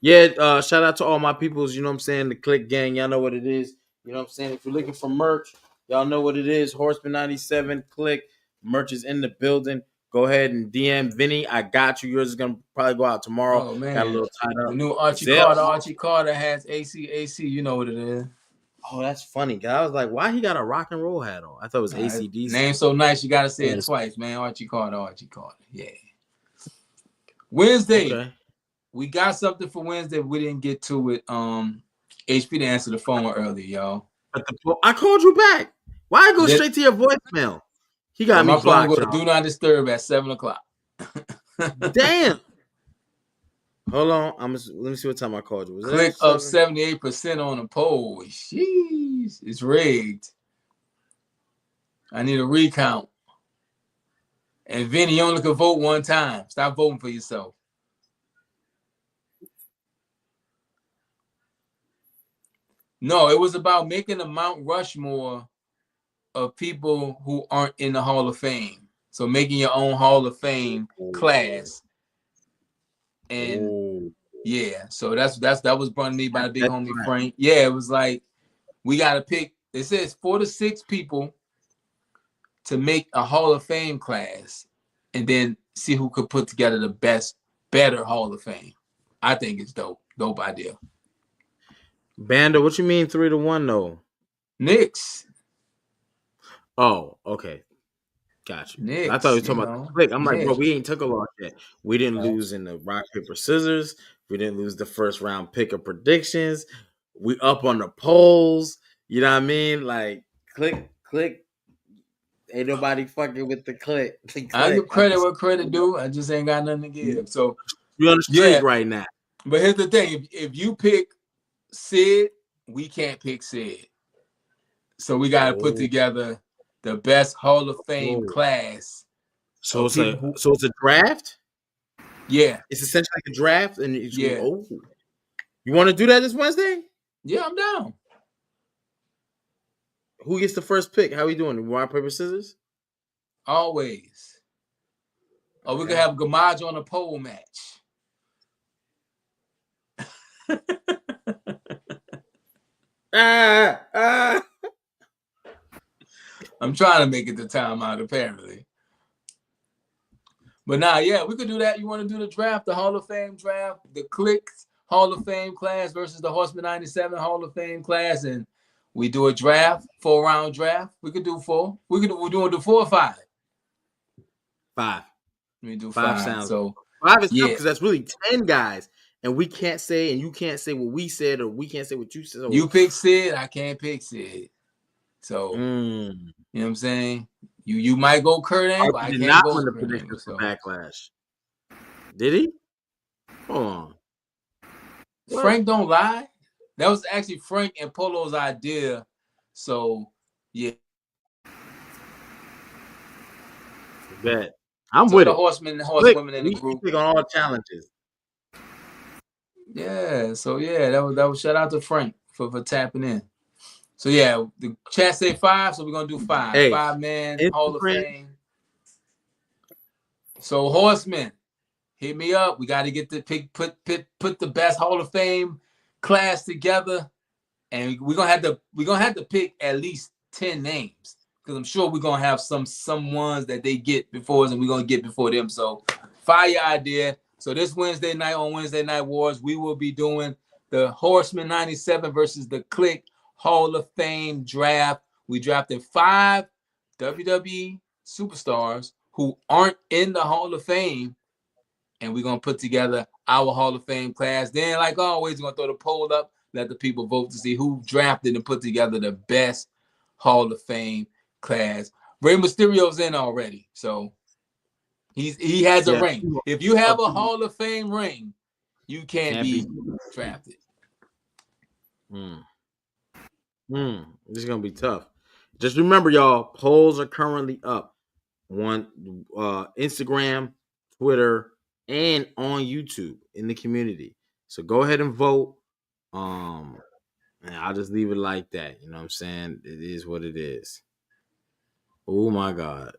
Yeah, shout out to all my peoples, you know what I'm saying? The Click Gang, y'all know what it is. You know what I'm saying? If you're looking for merch, y'all know what it is. Horseman 97 Click. Merch is in the building. Go ahead and DM Vinny. I got you. Yours is gonna probably go out tomorrow. Oh man, got a little tied up. The new Archie Carter has AC. You know what it is. Oh, that's funny. Cause I was like, why he got a rock and roll hat on? I thought it was ACDC. Name so nice, you gotta say it twice, man. Archie Carter. Yeah. Wednesday. Okay. We got something for Wednesday. We didn't get to it. HP to answer the phone earlier, y'all. I called you back. Why go straight to your voicemail? He got me blocked. Go to Do Not Disturb at 7:00. Damn. Hold on. Let me see what time I called you. Was Click up 78% on the poll. Sheesh, it's rigged. I need a recount. And Vinny, you only can vote one time. Stop voting for yourself. No, it was about making a Mount Rushmore of people who aren't in the Hall of Fame. So making your own Hall of Fame class. And yeah, so that was brought to me by the big homie Frank. Yeah, it was like we got to pick It says 4 to 6 people to make a Hall of Fame class, and then see who could put together the better Hall of Fame. I think it's dope. Dope idea. Banda, what you mean 3-1 though? Knicks. Oh, okay. Got you. I thought you were Knicks, talking about the click. I'm like, bro, Knicks. we ain't took a loss yet. We didn't lose in the rock, paper, scissors. We didn't lose the first round pick of predictions. We up on the polls. You know what I mean? Like, click. Ain't nobody fucking with the click. I give credit where credit due. I just ain't got nothing to give. So you're on the street right now. But here's the thing: if you pick Sid, we can't pick Sid. So we got to put together the best Hall of Fame class. So it's a draft. Yeah, it's essentially like a draft, and it's yeah. You want to do that this Wednesday? Yeah, I'm down. Who gets the first pick? How we doing? Rock, paper, scissors? Always. Or we could have Gamage on a pole match. I'm trying to make it the timeout, apparently. But now, yeah, we could do that. You want to do the draft, the Hall of Fame draft, the Clicks Hall of Fame class versus the Horseman 97 Hall of Fame class, and we do a draft, 4-round draft. We could do 4. We're doing the 4 or 5. 5. We do 5. Sounds. So 5 is tough because that's really 10 guys, and we can't say, and you can't say what we said, or we can't say what you said. You pick Sid, I can't pick Sid. So you know what I'm saying? You might go Kurt Angle, I can't not go win the Kurt prediction Angle, for Backlash. Did he? Hold on. Frank don't lie. That was actually Frank and Polo's idea. So yeah. Bet. I'm with the it. Horsemen and Horsewomen in the we group. Pick on all challenges. Yeah. So yeah, that was shout out to Frank for tapping in. So yeah, the chat say 5, so we're gonna do 5. Hey, 5-man Hall of Fame. So Horsemen, hit me up. We got to get the pick, put the best Hall of Fame class together, and we're gonna have to pick at least 10 names, because I'm sure we're gonna have some ones that they get before us, and we're gonna get before them. So fire idea. So this Wednesday night on Wednesday Night Wars, we will be doing the Horseman 97 versus the Click Hall of Fame draft. We drafted 5 WWE superstars who aren't in the Hall of Fame, and we're going to put together our Hall of Fame class. Then, like always, we're going to throw the poll up, let the people vote to see who drafted and put together the best Hall of Fame class. Rey Mysterio's in already, so he has a ring. If you have a Hall of Fame ring, you can't be drafted. This is going to be tough. Just remember, y'all, polls are currently up on Instagram, Twitter, and on YouTube in the community. So go ahead and vote. And I'll just leave it like that. You know what I'm saying? It is what it is. Oh my God.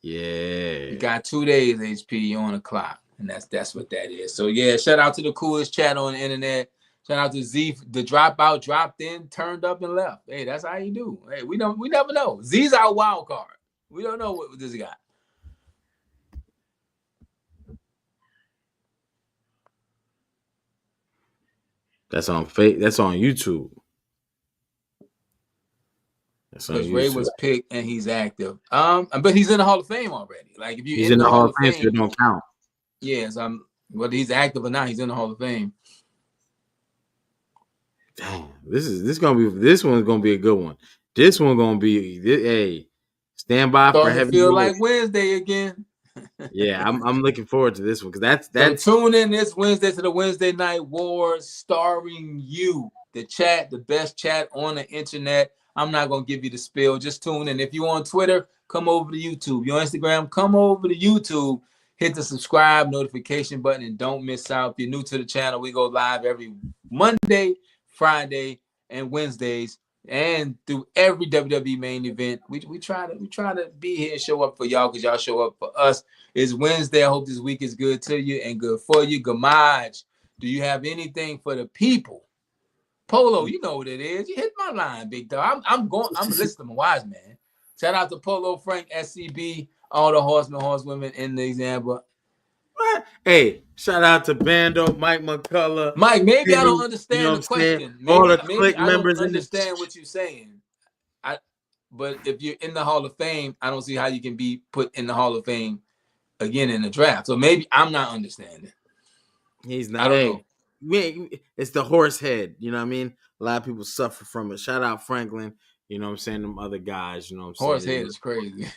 Yeah. You got 2 days, HP. You're on the clock. And that's what that is. So yeah, shout out to the coolest chat on the internet. Shout out to Z, the dropout, dropped in, turned up, and left. Hey, that's how you do. Hey, we never know. Z's our wild card. We don't know what this got. That's on YouTube. Because Ray was picked and he's active. But he's in the Hall of Fame already. Like if he's in the Hall of Fame, so it don't count. Yes, whether he's active or not, he's in the Hall of Fame. Damn, this one's gonna be a good one. This one's gonna be hey, stand by for heavy. Feel like Wednesday again. Yeah, I'm looking forward to this one because that's. So tune in this Wednesday to the Wednesday Night Wars, starring you, the chat, the best chat on the internet. I'm not gonna give you the spill. Just tune in. If you're on Twitter, come over to YouTube. Your Instagram, come over to YouTube. Hit the subscribe notification button and don't miss out. If you're new to the channel, we go live every Monday, Friday, and Wednesdays, and through every WWE main event. We try to be here and show up for y'all because y'all show up for us. It's Wednesday. I hope this week is good to you and good for you. Gamage, do you have anything for the people? Polo, you know what it is. You hit my line, big dog. I'm listening to wise man. Shout out to Polo, Frank, SCB, all the horsemen, horsewomen in the example. Hey, shout out to Bando, Mike McCullough, Mike, maybe Timmy, I don't understand the question. All the Maybe click I don't members in the understand what you're saying. But if you're in the Hall of Fame, I don't see how you can be put in the Hall of Fame again in the draft. So maybe I'm not understanding. He's not. I don't know. It's the horse head. You know what I mean? A lot of people suffer from it. Shout out Franklin. You know what I'm saying? Them other guys. You know what I'm Horse saying? head is crazy.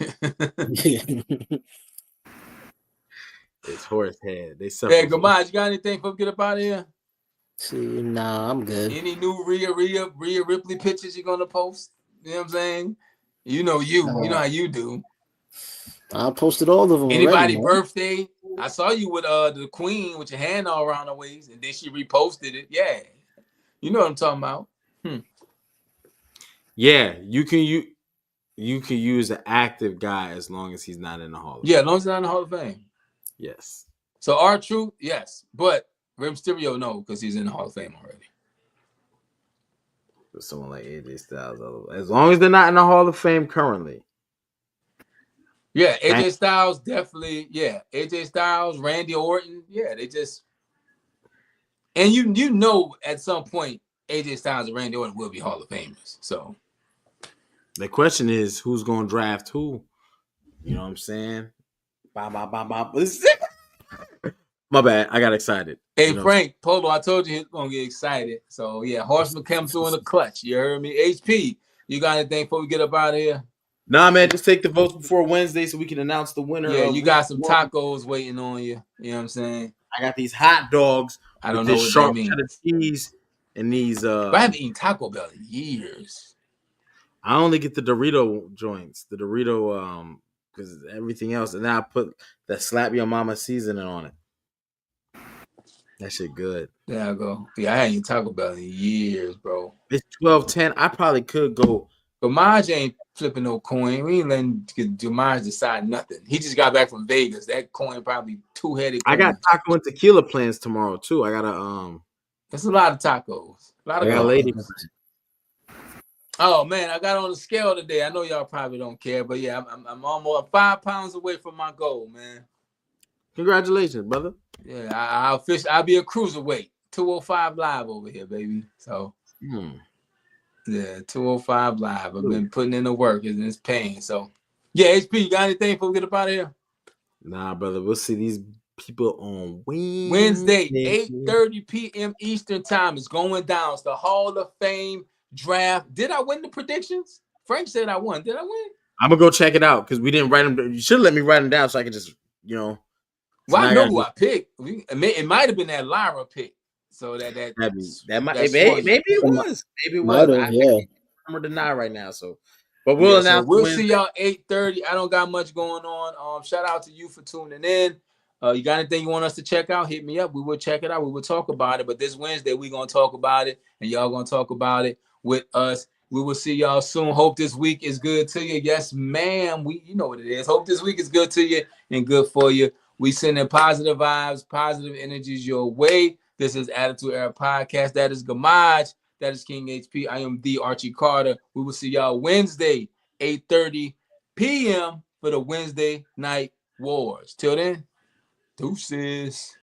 It's horse head. They suffer. Hey, Gamaj, you got anything before we get up out of here? See, nah, I'm good. Any new Rhea Ripley pictures you're gonna post? You know what I'm saying? You know how you do. I posted all of them. Anybody already, birthday? I saw you with the Queen with your hand all around her waist, and then she reposted it. Yeah, you know what I'm talking about. Yeah, you can use an active guy as long as he's not in the Hall of Fame. Yeah, as long as he's not in the Hall of Fame. Yes. So R-Truth, yes, but Rey Mysterio, no, because he's in the Hall of Fame already. For someone like AJ Styles, as long as they're not in the Hall of Fame currently. Yeah, AJ Styles definitely. Yeah, AJ Styles, Randy Orton. Yeah, they just and you know at some point AJ Styles and Randy Orton will be Hall of Famers. So the question is who's going to draft who. You know what I'm saying? My bad. I got excited. Hey, Frank, Polo, I told you he's going to get excited. So, yeah, Horseman came through in the clutch. You heard me? HP, you got anything before we get up out of here? Nah, man, just take the votes before Wednesday so we can announce the winner. Yeah, you got some tacos waiting on you. You know what I'm saying? I got these hot dogs. I don't know what sharp that cheddar cheese and these. But I haven't eaten Taco Bell in years. I only get the Dorito joints, the Dorito, because everything else, and then I put that slap your mama seasoning on it. That shit good. There I go. Yeah, I hadn't eaten Taco Bell in years, bro. It's 12-10. I probably could go. But Maj ain't flipping no coin. We ain't letting Jamaj decide nothing. He just got back from Vegas. That coin probably two-headed. I got taco and tequila plans tomorrow too. I gotta It's a lot of tacos. A lot of ladies. Oh man, I got on the scale today. I know y'all probably don't care, but yeah, I'm almost 5 pounds away from my goal, man. Congratulations, brother. Yeah, I'll be a cruiserweight. 205 live over here, baby. So yeah, 205 live. I've been putting in the work and it's paying. So yeah, HP, you got anything before we get up out of here? Nah, brother. We'll see these people on Wednesday, 8:30 p.m. Eastern time is going down. It's the Hall of Fame draft. Did I win the predictions? Frank said I won. Did I win? I'm gonna go check it out because we didn't write them. You should let me write them down so I can just, Well, I know who I picked. It might have been that Lyra pick. So that might maybe it was. Maybe it was. I can't remember deny right now. So, but we'll announce. We'll see y'all 8:30. I don't got much going on. Shout out to you for tuning in. You got anything you want us to check out? Hit me up. We will check it out. We will talk about it. But this Wednesday, we're gonna talk about it, and y'all gonna talk about it with us. We will see y'all soon. Hope this week is good to you. Yes, ma'am. You know what it is. Hope this week is good to you and good for you. We sending positive vibes, positive energies your way. This is Attitude Era Podcast. That is Gamaj. That is King HP. I am the Archie Carter. We will see y'all Wednesday, 8:30 p.m. for the Wednesday Night Wars. Till then, deuces.